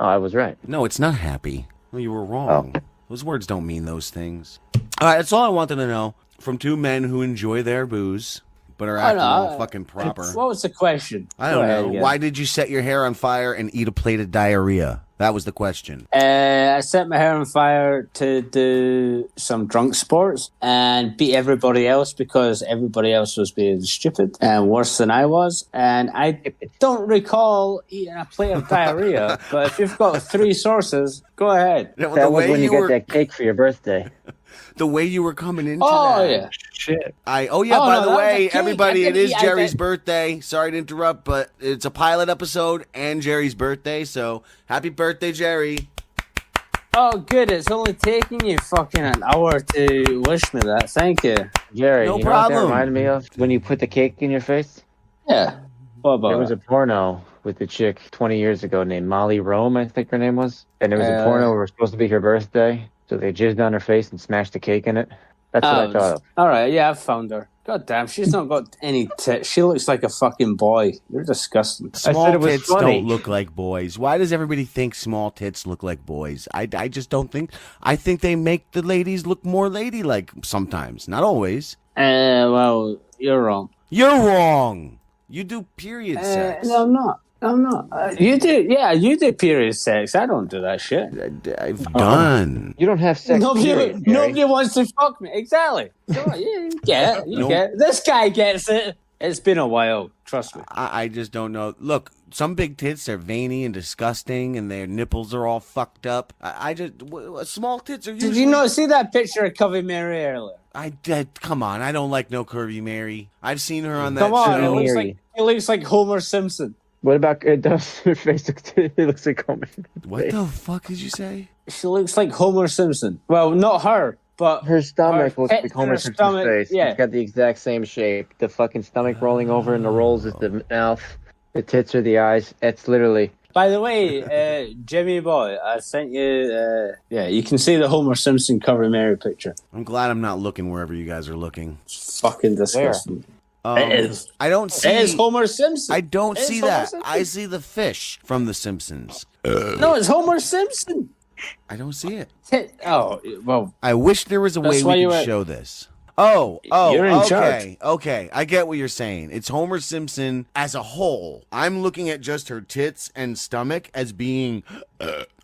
Oh, I was right. No, it's not happy. Well, you were wrong. Those words don't mean those things. All right, that's all I wanted to know from two men who enjoy their booze but are acting all fucking proper. What was the question? I don't know. Why did you set your hair on fire and eat a plate of diarrhea? That was the question. I set my hair on fire to do some drunk sports and beat everybody else because everybody else was being stupid and worse than I was. And I don't recall eating a plate of diarrhea, but if you've got 3 sources, go ahead. That was when you got that cake for your birthday. The way you were coming into Oh, that. yeah. Shit. By the no, way, that was a everybody, cake. it is I Jerry's did- birthday. Sorry to interrupt, but it's a pilot episode and Jerry's birthday, so happy birthday, Jerry. Oh, good. It's only taking you fucking an hour to wish me that. Thank you. Jerry, No you know problem. what that reminded me of? When you put the cake in your face? Yeah. What about There was a porno with a chick 20 years ago named Molly Rome, I think her name was. And there was a porno where it was supposed to be her birthday. So they jizzed on her face and smashed the cake in it. That's what I thought of. All right, yeah, I found her. God damn, she's not got any tits. She looks like a fucking boy. You're disgusting. Small tits don't look like boys. Why does everybody think small tits look like boys? I just don't think. I think they make the ladies look more ladylike sometimes. Not always. Well, you're wrong. You're wrong. You do period sex. No, I'm not. I'm not. You do, yeah, you do period sex. I don't do that shit. I've done. You don't have sex. Nobody wants to fuck me. Exactly. So, yeah, you get it. You get it. This guy gets it. It's been a while. Trust me. I just don't know. Look, some big tits are veiny and disgusting, and their nipples are all fucked up. Small tits are usually... Did you not see that picture of Covey Mary earlier? Come on, I don't like no Curvy Mary. I've seen her on that Come on, show. it looks like Homer Simpson. What about it? Does her face it looks like Homer? What the fuck did you say? She looks like Homer Simpson. Well, not her, but her stomach looks like Homer Simpson's face. Yeah. It's got the exact same shape. The fucking stomach rolling over, and the rolls is the mouth. The tits are the eyes. It's literally. By the way, Jimmy boy, I sent you. You can see the Homer Simpson cover Mary picture. I'm glad I'm not looking wherever you guys are looking. It's fucking disgusting. It is. I don't see. It is Homer Simpson. I don't It is see Homer that. Simpson. I see the fish from The Simpsons. No, it's Homer Simpson. I don't see it. Oh, well. I wish there was a way we could show this. Oh, You're in okay, charge. okay. I get what you're saying. It's Homer Simpson as a whole. I'm looking at just her tits and stomach as being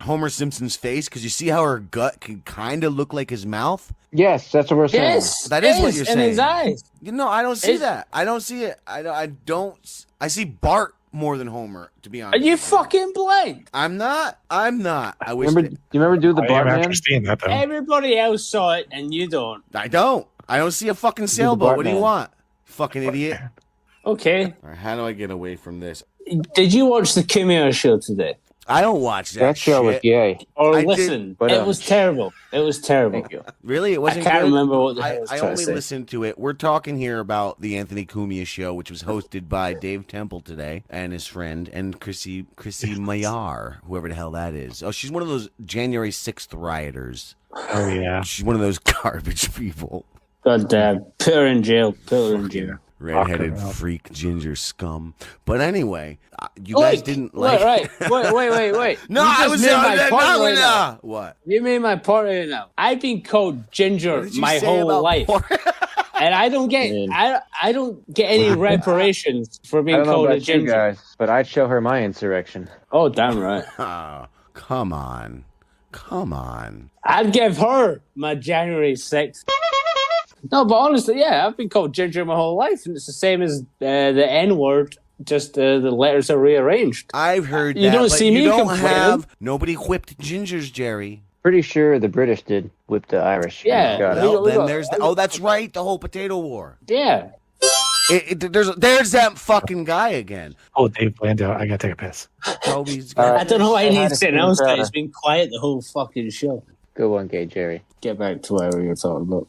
Homer Simpson's face, because you see how her gut can kind of look like his mouth? Yes, that's what we're saying. Yes, That is what you're saying. And his eyes. No, I don't see that. I don't see it. I don't. I see Bart more than Homer, to be honest. Are you fucking blind? I'm not. I wish. Do you remember Do the Bartman? Seeing that though. Everybody else saw it, and you don't. I don't. I don't see a fucking sailboat. What do you Bartman. want? Fucking idiot. Okay. All right, how do I get away from this? Did you watch the Cameo show today? I don't watch that. That show was shit. gay. Or I listen, did, but, it was terrible. It was terrible. Thank you. Really? It wasn't I can't good? remember what the hell I was I trying to only say. listened to it. We're talking here about the Anthony Cumia show, which was hosted by Dave Temple today and his friend and Chrissy Mayar, whoever the hell that is. Oh, she's one of those January 6th rioters. Oh, yeah. She's one of those garbage people. God damn. Put her in jail. Put her in jail. Redheaded freak ginger scum. But anyway, you guys didn't like. Wait. No, You I just was made my point right now. What? You made my point right now. I've been called ginger What did you my say whole about life, and I don't get I don't get any reparations for I being don't know called a about you ginger. guys, but I'd show her my insurrection. Oh, damn right. Oh, come on. I'd give her my January 6th. No, but honestly, yeah, I've been called ginger my whole life, and it's the same as the N word. Just the letters are rearranged. I've heard that. You don't see me complaining. Nobody whipped gingers, Jerry. Pretty sure the British did whip the Irish. Yeah. Well, then there's that's right, the whole potato war. Yeah. There's that fucking guy again. Oh, Dave Blando. I gotta take a piss. Toby's I don't know why he I had needs a to announce screen that. grabber. He's been quiet the whole fucking show. Good one, gay Jerry. Get back to whatever you're talking about.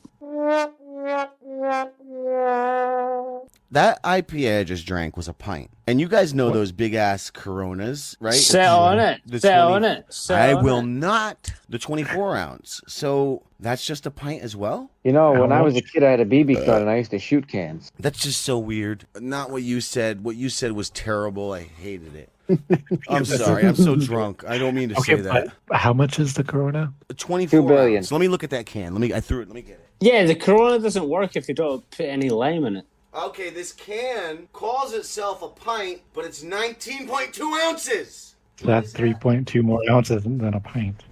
That IPA I just drank was a pint. And you guys know those big ass Coronas, right? Sell on it. The Sell 20 on it. Sell I on will it. not. The 24 ounce. So that's just a pint as well? You know, when I was a kid, I had a BB gun and I used to shoot cans. That's just so weird. Not what you said. What you said was terrible. I hated it. I'm sorry. I'm so drunk. I don't mean to say that. How much is the Corona? 24 $2 billion. ounce. Let me look at that can. I threw it. Let me get it. Yeah, the Corona doesn't work if you don't put any lime in it. Okay, this can calls itself a pint, but it's 19.2 ounces. That's 3.2 more ounces than a pint.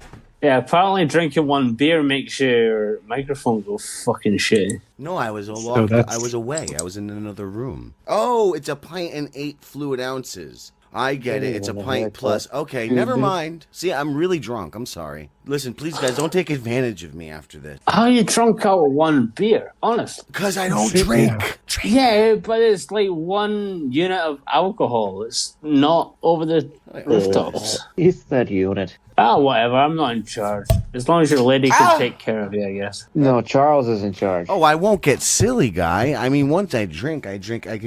Yeah, apparently drinking one beer makes your microphone go fucking shitty. No, I was that's- I was away. I was in another room. Oh, it's a pint and 8 fluid ounces. I get it. It's a pint plus. Okay, never mind. See, I'm really drunk. I'm sorry. Listen, please, guys, don't take advantage of me after this. How are you drunk out of one beer? Honestly. Because I don't drink. Yeah, but it's like 1 unit of alcohol. It's not over the rooftops. It's that unit. Ah, whatever. I'm not in charge. As long as your lady can take care of you, I guess. No, Charles is in charge. Oh, I won't get silly, guy. I mean, once I can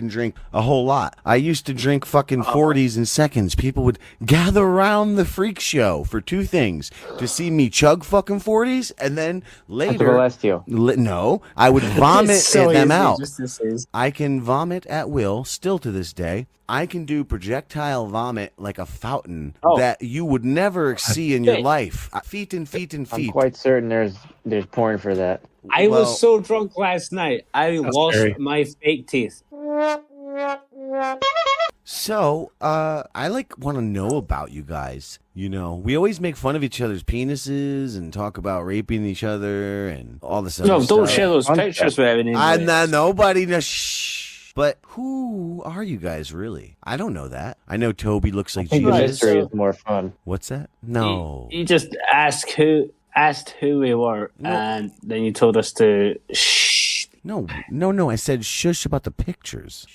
drink a whole lot. I used to drink fucking 40s in seconds. People would gather around the freak show for two things: to see me chug fucking 40s, and then later, to molest you. No, I would vomit It's so them easy, out. just to say. I can vomit at will, still to this day. I can do projectile vomit like a fountain that you would never see in your life. Feet and feet and feet. I'm quite certain there's porn for that. I was so drunk last night, I lost my fake teeth. So, I want to know about you guys. You know, we always make fun of each other's penises and talk about raping each other and all this other stuff. No, don't share those pictures with everyone. I'm not nobody. No, shh. But who are you guys really? I don't know that. I know Toby looks like I think the Jesus. mystery is more fun. What's that? No. You just asked who we were, and then you told us to shh. No. I said shush about the pictures.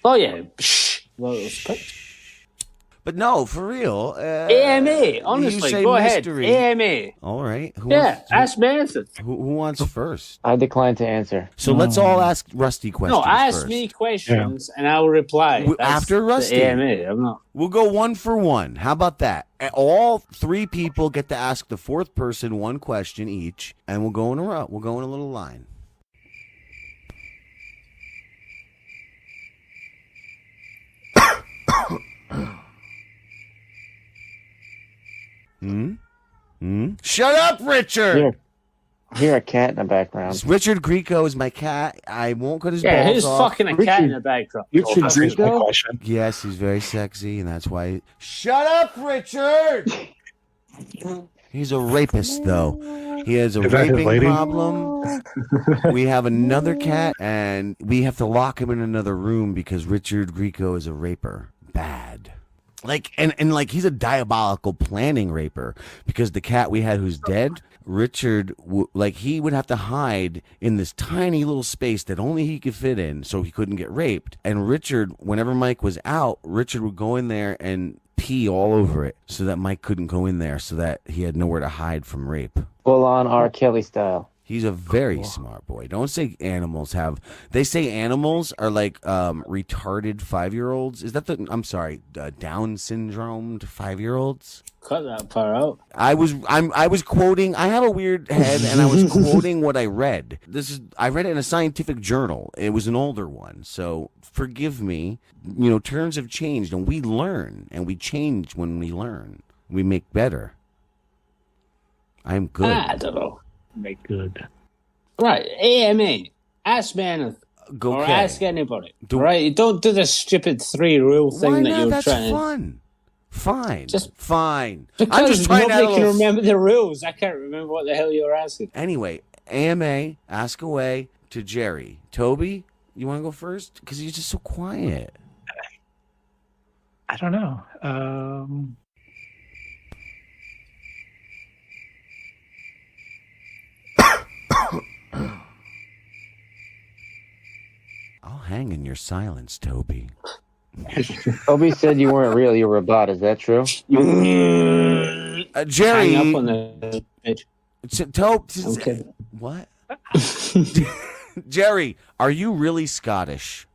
Oh yeah, shh. Well, those pictures. But no, for real. AMA, honestly, go mystery. ahead. AMA. All right. Ask me anything. Who wants first? I decline to answer. So let's all ask Rusty questions. No, ask first. me questions, and I will reply. That's after Rusty. the AMA. I'm not. We'll go 1 for 1. How about that? All 3 people get to ask the 4th person 1 question each, and we'll go in a row. We'll go in a little line. Shut up, Richard! Hear a cat in the background. Richard Grieco is my cat. I won't cut his Yeah, balls who's off. fucking a cat in the background? Richard Grieco? Yes, he's very sexy, and that's why. Shut up, Richard! He's a rapist, though. He has a raping problem. We have another cat, and we have to lock him in another room because Richard Grieco is a raper. Bad. And he's a diabolical planning raper because the cat we had who's dead, Richard, he would have to hide in this tiny little space that only he could fit in so he couldn't get raped. And Richard, whenever Mike was out, Richard would go in there and pee all over it so that Mike couldn't go in there, so that he had nowhere to hide from rape. Full on R. Kelly style. He's a very smart boy. Don't say animals have. They say animals are like retarded 5-year-olds. Is that the? I'm sorry, Down syndromed 5-year-olds. Cut that part out. I was quoting. I have a weird head, and I was quoting what I read. I read it in a scientific journal. It was an older one, so forgive me. Terms have changed, and we learn, and we change when we learn. We make better. I'm good. I don't know. Make good. Right, AMA. Ask me anything. Or ask anybody. Right, don't do this stupid 3-rule thing that you're That's trying fun. Fine. Just fine. Because I'm just trying nobody to can remember the rules. I can't remember what the hell you were asking. Anyway, AMA, ask away to Jerry. Toby, you want to go first? Because you're just so quiet. I don't know. I'll hang in your silence, Toby. Toby said you weren't real. You were a bot. Is that true? Jerry. Hang up on the bitch. Toby. What? Jerry, are you really Scottish?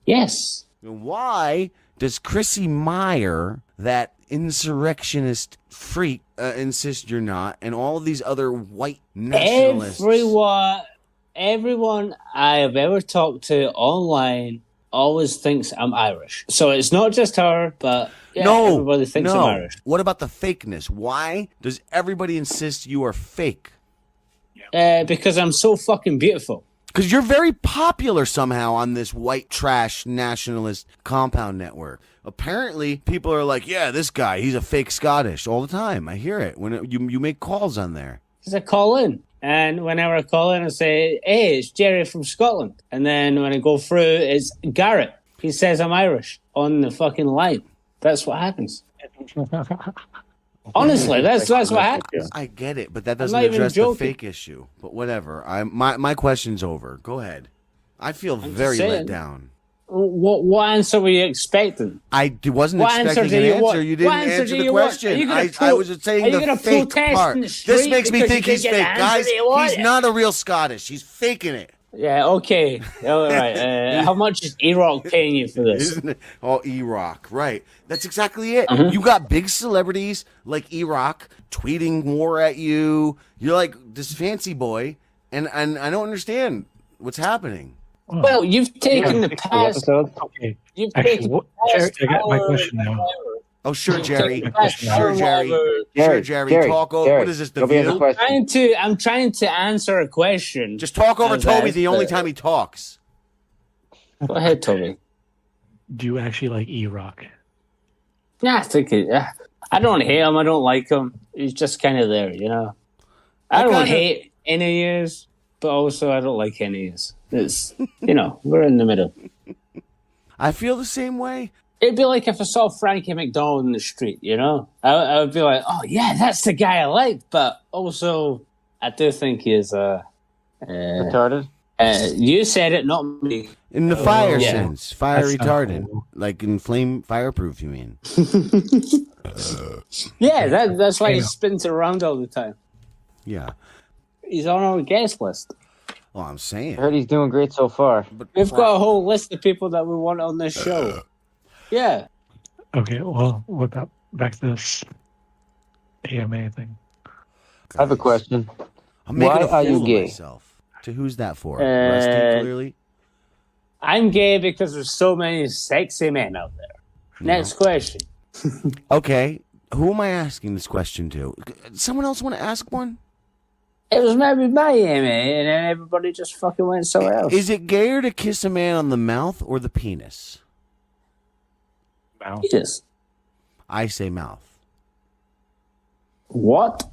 Yes. Why does Chrissy Meyer, that insurrectionist freak, insist you're not, and all of these other white nationalists? Everyone I have ever talked to online always thinks I'm Irish. So it's not just her, but everybody thinks I'm Irish. What about the fakeness? Why does everybody insist you are fake? Because I'm so fucking beautiful. Because you're very popular somehow on this white trash nationalist compound network. Apparently, people are like, yeah, this guy, he's a fake Scottish all the time. I hear it when you make calls on there. Because I call in. And whenever I call in, I say, hey, it's Jerry from Scotland. And then when I go through, it's Garrett. He says I'm Irish on the fucking line. That's what happens. Honestly, that's what happens. I get it, but that doesn't address the fake issue. But whatever. My question's over. Go ahead. I feel very let down. What answer were you expecting? I wasn't expecting an answer. You didn't answer the question. I was just saying the fake part. This makes me think he's fake. Guys, he's not a real Scottish. He's faking it. Yeah, okay. All right. How much is E-Rock paying you for this? Isn't it? Oh, E-Rock. Right. That's exactly it. You got big celebrities like E-Rock tweeting war at you. You're like this fancy boy, and I don't understand what's happening. Well, you've taken the past. Okay. You've taken the past. I got my question now. Oh, sure, Jerry. Sure, Jerry. Talk over. What is this? The View? I'm trying to answer a question. Just talk over Toby the only time he talks. Go ahead, Toby. Do you actually like E-Rock? Yeah, I think I don't hate him. I don't like him. He's just kind of there, you know. I don't hate any of his, but also I don't like any of his. It's, we're in the middle. I feel the same way. It'd be like if I saw Frankie McDonald in the street, I would be like, oh, yeah, that's the guy I like. But also, I do think he is retarded. You said it, not me. In the fire sense. Fire that's retardant. Cool. Like in flame fireproof, you mean? Yeah, that's why he spins around all the time. Yeah. He's on our guest list. Well, I'm saying. I heard he's doing great so far. But we've got a whole list of people that we want on this show. Yeah. Okay, well, what about back to this AMA thing? I have a question. I'm making a fool of myself. To who's that for? Rusty, clearly? I'm gay because there's so many sexy men out there. No. Next question. Okay, who am I asking this question to? Someone else want to ask one? It was maybe my AMA, and then everybody just fucking went somewhere else. Is it gayer to kiss a man on the mouth or the penis? Mouth. Penis. I say mouth. What?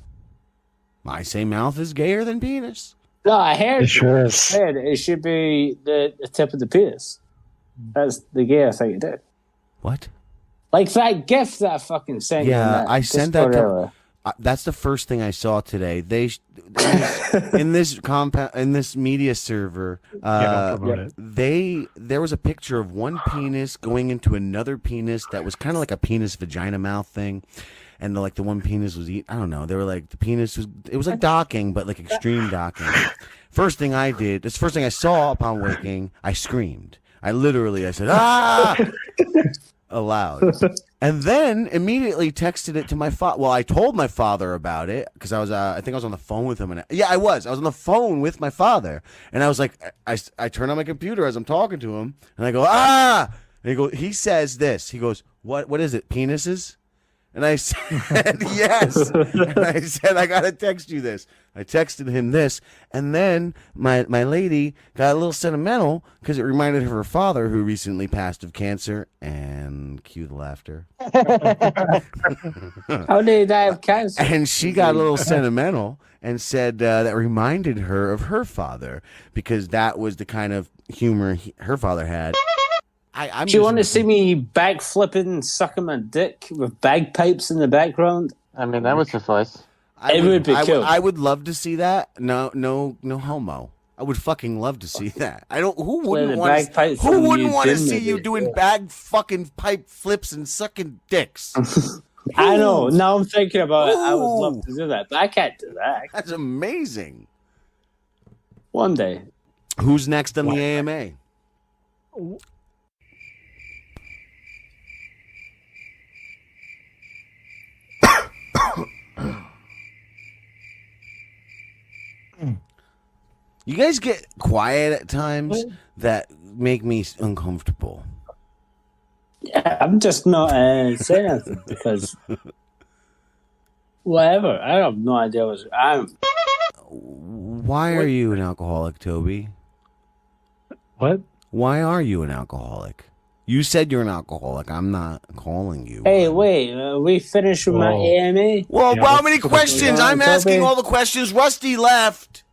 I say mouth is gayer than penis. No, I heard it. Sure is. It should be the tip of the penis. That's the gayest thing you do. What? Like that gift that I fucking sent you. Yeah, I sent that to... That's the first thing I saw today. In this compound, in this media server, there was a picture of one penis going into another penis that was kind of like a penis vagina mouth thing, and the one penis was I don't know. They were like the penis was like docking, but like extreme docking. First thing I did, this first thing I saw upon waking, I screamed. I said, ah! Aloud. And then immediately texted it to my father. Well, I told my father about it because I think I was on the phone with him. I was on the phone with my father. And I was like, I turn on my computer as I'm talking to him. And I go, ah! And he says this. He goes, what is it, penises? And I said, yes. And I said, I got to text you this. I texted him this. And then my lady got a little sentimental because it reminded her of her father who recently passed of cancer. And cue the laughter. How did he die of cancer? And she got a little sentimental and said that reminded her of her father because that was the kind of humor her father had. Do you want to see me backflipping, sucking my dick with bagpipes in the background? I mean, that would suffice. It would be cool. I would love to see that. No homo. I would fucking love to see that. Who wouldn't want to see you doing bag fucking pipe flips and sucking dicks? I know. Now I'm thinking about it. I would love to do that, but I can't do that. That's amazing. One day. Who's next on the AMA? You guys get quiet at times that make me uncomfortable. Yeah, I'm just not saying anything because whatever. I have no idea what I'm. Why are you an alcoholic, Toby? What? Why are you an alcoholic? You said you're an alcoholic. I'm not calling you. Hey, wait. We finished with my AMA? Well, how many questions? I'm asking all the questions. Rusty left.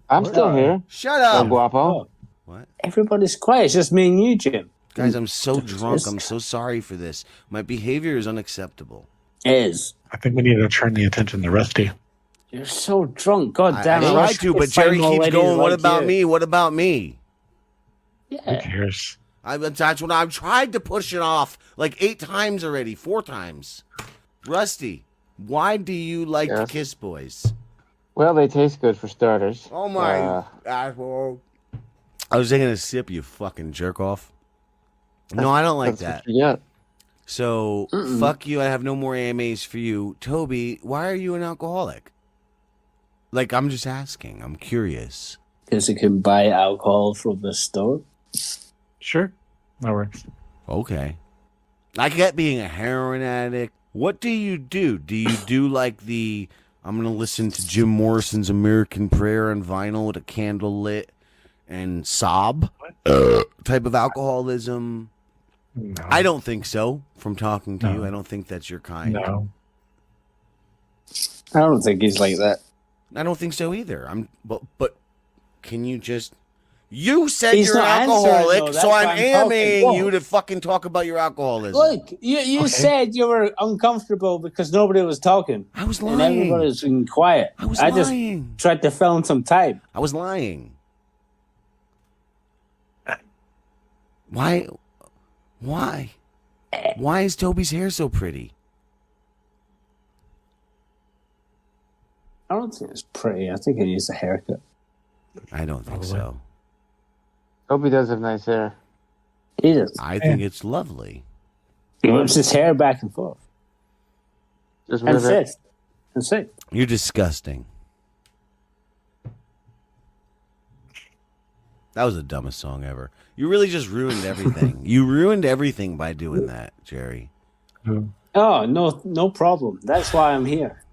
I'm still here. Shut up. Guapo. What? Everybody's quiet. It's just me and you, Jim. Guys, I'm so drunk. I'm so sorry for this. My behavior is unacceptable. It is. I think we need to turn the attention to Rusty. You're so drunk. God damn it. I tried to, but Jerry keeps going, what about me? What about me? Yeah. Who cares? That's what I've tried to push it off like 8 times already, 4 times. Rusty, why do you like to kiss boys? Well, they taste good for starters. Oh my asshole. I was taking a sip, you fucking jerk off. No, I don't like that. Yeah. So, fuck you. I have no more AMAs for you. Toby, why are you an alcoholic? Like, I'm just asking. I'm curious. Because you can buy alcohol from the store. Sure. That works. Okay. I get being a heroin addict. What do you do? Do you do like the, I'm going to listen to Jim Morrison's American Prayer on vinyl with a candle lit and sob type of alcoholism? No. I don't think so. From talking to you, I don't think that's your kind. No. I don't think he's like that. I don't think so either. But can you just... You said He's you're an not answering, alcoholic, though. so I'm That's why I'm amming talking. you to fucking talk about your alcoholism. Look, you said you were uncomfortable because nobody was talking. I was And lying. everybody was being quiet. I was lying. Just tried to fill in some time. I was lying. Why? Why is Toby's hair so pretty? I don't think it's pretty. I think he needs a haircut. I don't think so. Toby does have nice hair. He does. I think it's lovely. He whips his hair back and forth. Just And with it. sits. And sits. You're disgusting. That was the dumbest song ever. You really just ruined everything. You ruined everything by doing that, Jerry. Oh, no problem. That's why I'm here.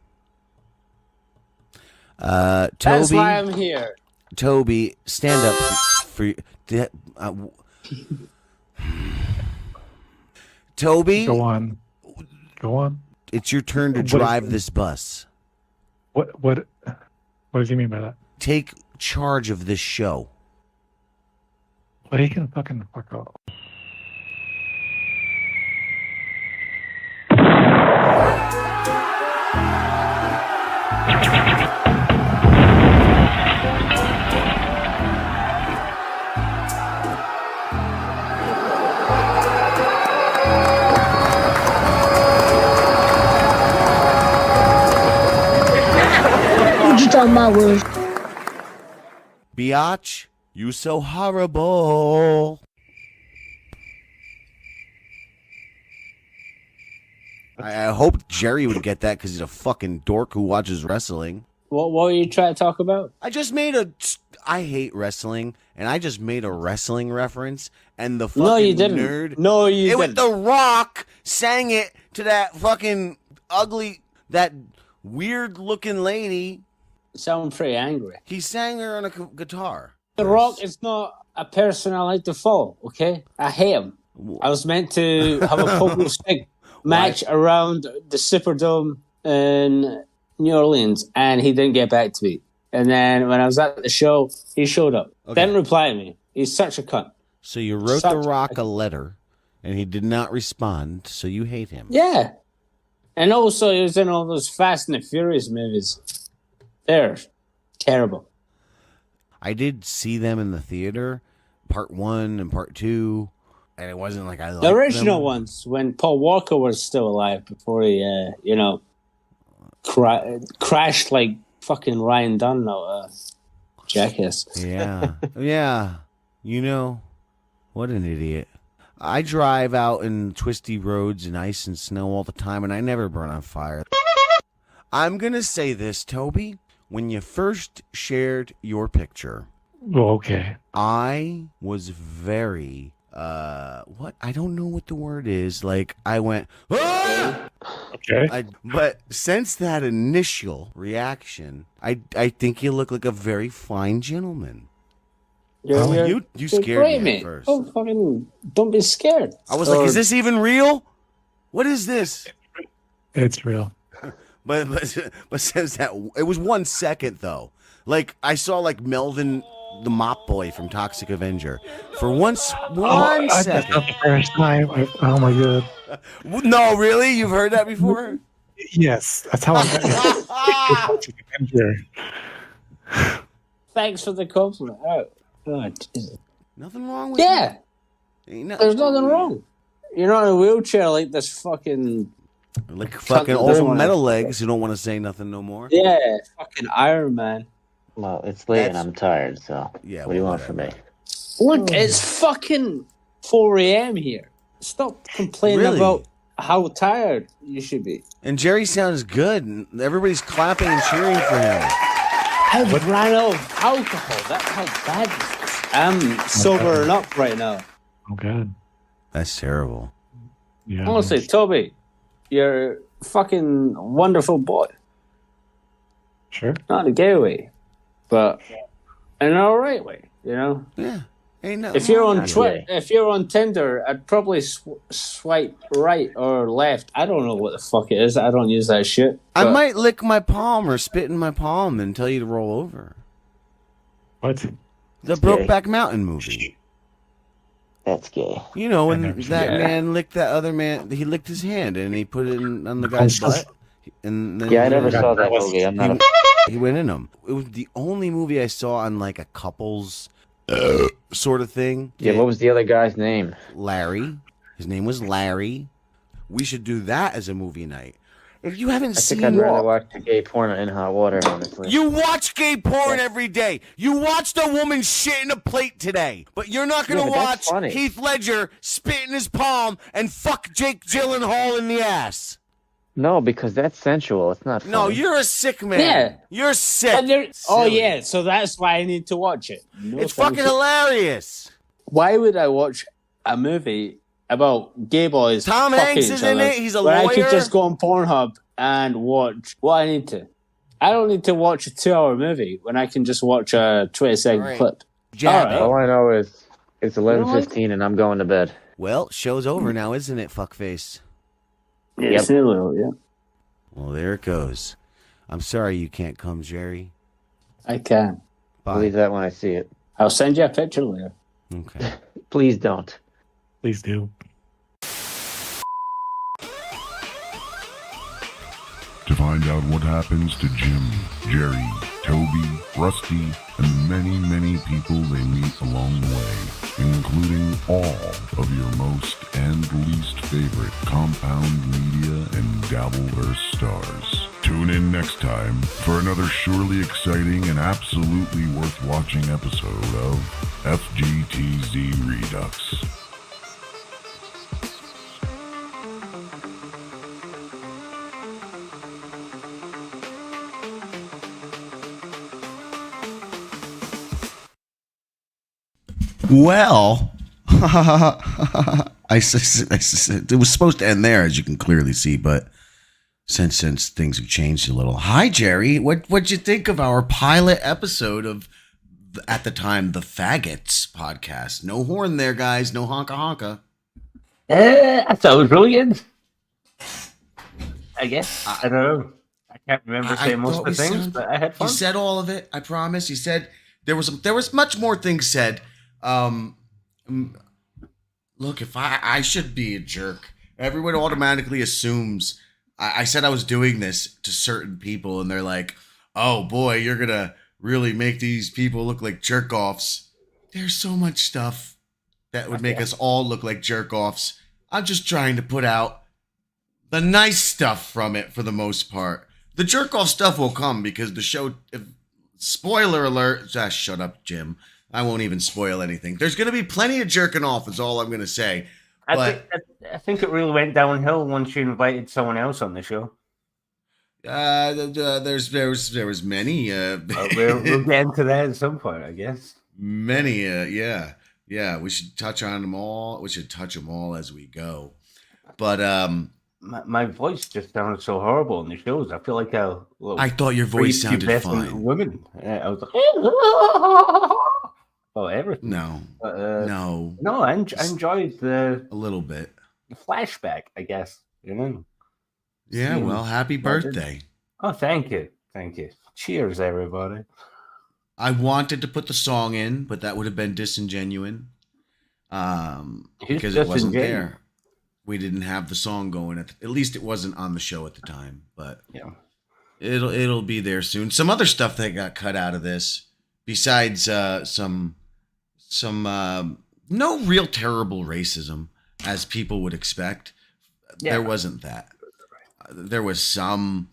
Toby, That's why I'm here. Toby, stand up for Toby. Go on. It's your turn to drive this bus. What does he mean by that? Take charge of this show. Well, he can fucking fuck off. Digital Mongos. Biatch, you so horrible. I hope Jerry would get that because he's a fucking dork who watches wrestling. What were you trying to talk about? I hate wrestling, and I just made a wrestling reference, and the fucking No, you didn't. nerd. No, you it didn't. The Rock sang it to that fucking that weird-looking lady. Sound pretty angry. He sang her on a guitar. The Rock is not a person I like to follow, okay? I hate him. I was meant to have a pogo stick match around the Superdome in New Orleans, and he didn't get back to me. And then when I was at the show, he showed up. Didn't reply to me. He's such a cunt. So you wrote The Rock a letter, and he did not respond, so you hate him. Yeah. And also, he was in all those Fast and the Furious movies. They're terrible. I did see them in the theater, part 1 and part 2, and it wasn't like I liked The original them. ones, when Paul Walker was still alive, before he, crashed like fucking Ryan Dunn, jackass. Yeah. Yeah. You know, what an idiot. I drive out in twisty roads and ice and snow all the time, and I never burn on fire. I'm going to say this, Toby. When you first shared your picture, okay, I was very, what? I don't know what the word is. Like, I went, ah! Okay. But since that initial reaction, I think you look like a very fine gentleman. You scared me at first. Don't be scared. I was like, is this even real? What is this? It's real. But since that, it was 1 second though. Like I saw like Melvin the Mop Boy from Toxic Avenger for one second. That's not the first time. Oh my god. No, really? You've heard that before? Yes, that's how I got it. Thanks for the compliment. Oh, God. Nothing wrong with Yeah. There's nothing wrong. You're not in a wheelchair like this fucking... Like fucking old metal legs who don't want to say nothing no more. Yeah, fucking Iron Man. Well, it's late and I'm tired, so yeah, what do you want from me? Look, it's fucking 4 a.m. here. Stop complaining about how tired you should be. And Jerry sounds good. And everybody's clapping and cheering for him. I've ran out of alcohol. That's how bad this is. I'm sobering up right now. Oh, God. That's terrible. Yeah. Honestly, Toby, you're a fucking wonderful boy. Sure. Not in a gay way, but in an alright way, you know? Yeah. Ain't no if you're on if you're on Tinder, I'd probably swipe right or left. I don't know what the fuck it is. I don't use that shit. I might lick my palm or spit in my palm and tell you to roll over. What? The Brokeback Mountain movie. That's gay. You know, when that man licked that other man, he licked his hand and he put it on the guy's butt. And then I never saw that movie. I'm not he went in him. It was the only movie I saw on like a couple's sort of thing. Yeah, what was the other guy's name? Larry. His name was Larry. We should do that as a movie night. If you haven't seen... I think I'd rather watch the gay porn in hot water, honestly. You watch gay porn every day. You watched a woman shit in a plate today. But you're not going to watch Heath Ledger spit in his palm and fuck Jake Gyllenhaal in the ass. No, because that's sensual. It's not funny. No, you're a sick man. Yeah. You're sick. Oh, yeah, so that's why I need to watch it. No, it's fucking hilarious. Why would I watch a movie about gay boys? Tom Hanks is in it. He's a lawyer. I could just go on Pornhub and watch what I need to. I don't need to watch a 2-hour movie when I can just watch a 20-second clip. All I know is it's 11:15 and I'm going to bed. Well, show's over now, isn't it, fuckface? Yes, it will, yeah. Well, there it goes. I'm sorry you can't come, Jerry. I can. Bye. Believe that when I see it. I'll send you a picture later. Okay. Please don't. Please do. To find out what happens to Jim, Jerry, Toby, Rusty, and many, many people they meet along the way, including all of your most and least favorite Compound Media and Dabbleverse stars. Tune in next time for another surely exciting and absolutely worth watching episode of FGTZ Redux. Well, it was supposed to end there, as you can clearly see, but since things have changed a little. Hi, Jerry. What'd you think of our pilot episode of, at the time, the Faggots podcast? No horn there, guys. No honka honka. I thought it was brilliant. I guess. I don't know. I can't remember saying most of the things, but I had fun. You said all of it. I promise. You said there was much more things said. Look, if I should be a jerk. Everyone automatically assumes I said I was doing this to certain people, and they're like, "Oh boy, you're gonna really make these people look like jerk offs." There's so much stuff that would make us all look like jerk offs. I'm just trying to put out the nice stuff from it for the most part. The jerk off stuff will come because the show. Spoiler alert! Shut up, Jim. I won't even spoil anything. There's going to be plenty of jerking off, is all I'm going to say. I think it really went downhill once you invited someone else on the show. There was many. We'll get into that at some point, I guess. Many, yeah. We should touch on them all. We should touch them all as we go. But my voice just sounded so horrible in the shows. I feel like I thought your voice sounded fine. Women, I was like, oh, everything. No. I enjoyed a little bit. The flashback, I guess. You know. Yeah. Well, happy birthday. Oh, thank you. Cheers, everybody. I wanted to put the song in, but that would have been disingenuous. Because it wasn't there. We didn't have the song going at least it wasn't on the show at the time. But yeah, it'll be there soon. Some other stuff that got cut out of this, besides some no real terrible racism as people would expect. Yeah. There wasn't that. There was some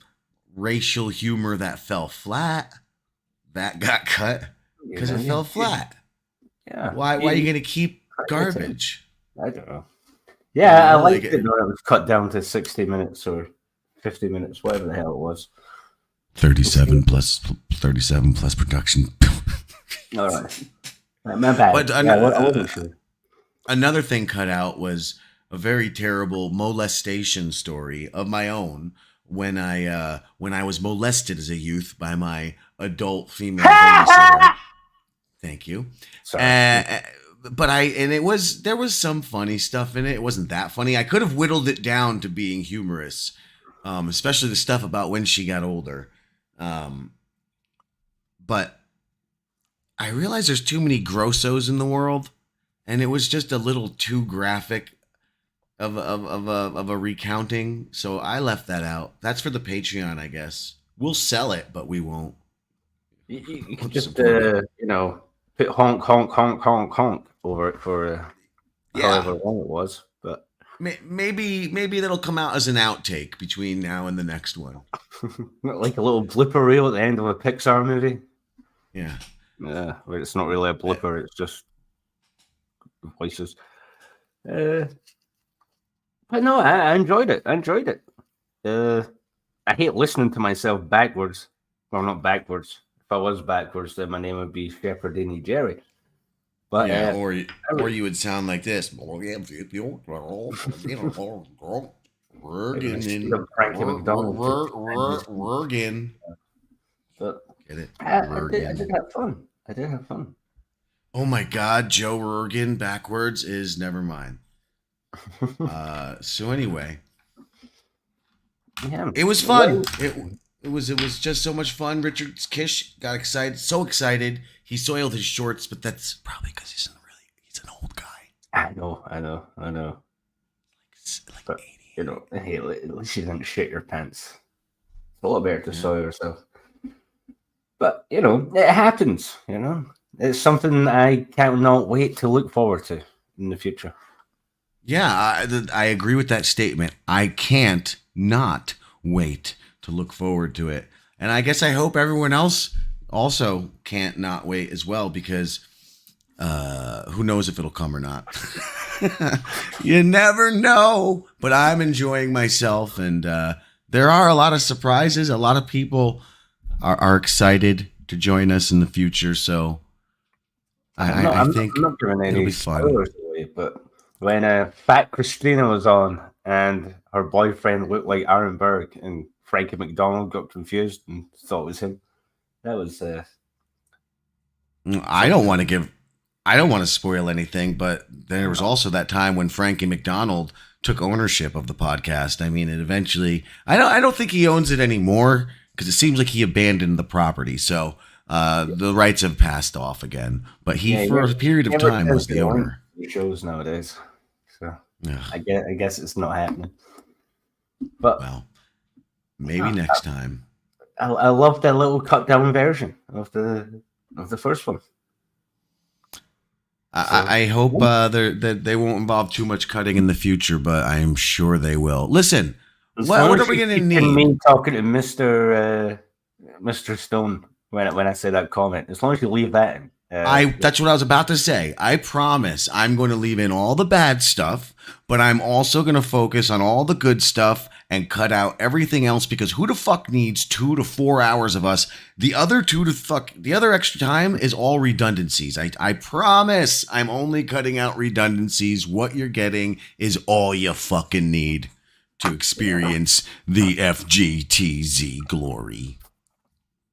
racial humor that fell flat. That got cut because it fell flat. Yeah. Why are you going to keep garbage? I don't know. Yeah, I liked it though. It was cut down to 60 minutes or 50 minutes, whatever the hell it was. 37 plus production. All right. My bad. But another thing cut out was a very terrible molestation story of my own when I was molested as a youth by my adult female babysitter. Thank you. Sorry. But there was some funny stuff in it. It wasn't that funny. I could have whittled it down to being humorous, especially the stuff about when she got older. But I realized there's too many grossos in the world, and it was just a little too graphic of a recounting. So I left that out. That's for the Patreon, I guess. We'll sell it, but we won't. You can just put honk over it for however long it was. But maybe that'll come out as an outtake between now and the next one. Like a little blooper reel at the end of a Pixar movie. Yeah. Yeah, where it's not really a blooper, it's just voices. But no, I enjoyed it. I hate listening to myself backwards. Well, not backwards. If I was backwards, then my name would be Shepherdini Jerry. But yeah, or you would sound like this. Working. But get it? I did have fun. Oh my God, Joe Rogan backwards is never mind. So anyway, yeah, it was fun. It was just so much fun. Richard Kish got so excited he soiled his shorts, but that's probably because he's an old guy. I know. But, 80. Hey, at least you didn't shit your pants. It's a lot better to soil yourself. But it happens. It's something I cannot wait to look forward to in the future. Yeah, I agree with that statement. I can't not wait to to look forward to it. And I guess I hope everyone else also can't not wait as well, because who knows if it'll come or not. You never know. But I'm enjoying myself, and there are a lot of surprises. A lot of people are excited to join us in the future. So I think I'm not giving it'll any be fun. spoilers away, but when Fat Christina was on and her boyfriend looked like Aaron Berg and Frankie McDonald got confused and thought it was him, that was... I don't want to spoil anything, but there was also that time when Frankie McDonald took ownership of the podcast. I mean, it eventually, I don't think he owns it anymore, because it seems like he abandoned the property. So the rights have passed off again, but he for a period of time was the owner. Shows nowadays, so I guess it's not happening. But well, maybe next time. I love that little cut down version of the first one. I hope that they won't involve too much cutting in the future, but I am sure they will. Listen, what are we going to need? Me talking to Mr. Stone when I say that comment. As long as you leave that in. That's what I was about to say. I promise I'm going to leave in all the bad stuff, but I'm also going to focus on all the good stuff and cut out everything else, because who the fuck needs 2 to 4 hours of us? The other extra time is all redundancies. I promise I'm only cutting out redundancies. What you're getting is all you fucking need to experience the FGTZ glory.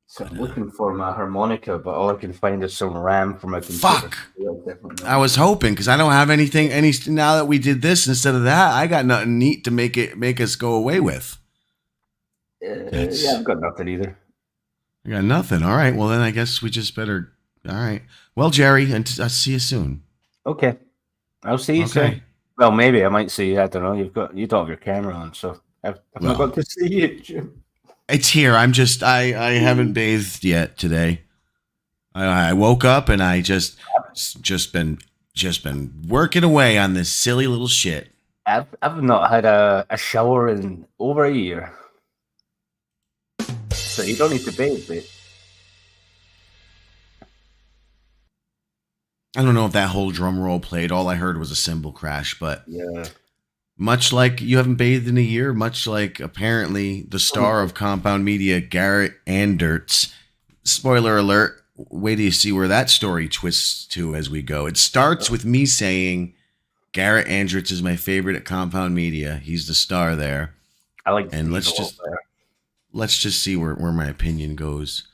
So I'm looking for my harmonica, but all I can find is some RAM for my computer. Fuck! I was hoping, because I don't have anything. Now that we did this instead of that, I got nothing neat to make us go away with. Yeah, I've got nothing either. I got nothing. All right. Well, then I guess we just better. All right. Well, Jerry, and I'll see you soon. Okay. I'll see you soon. Well, maybe I might see you. I don't know. You don't have your camera on, so I've not got to see you, Jim. It's here. I haven't bathed yet today. I woke up and I just been working away on this silly little shit. I've not had a shower in over a year, so you don't need to bathe, mate. I don't know if that whole drum roll played. All I heard was a cymbal crash, but yeah. Much like you haven't bathed in a year, much like apparently the star of Compound Media, Garrett Andertz. Spoiler alert, wait till you see where that story twists to as we go. It starts with me saying Garrett Andertz is my favorite at Compound Media. He's the star there. I like, and let's just see where my opinion goes.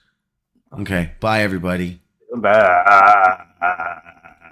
Okay, bye everybody. Bye.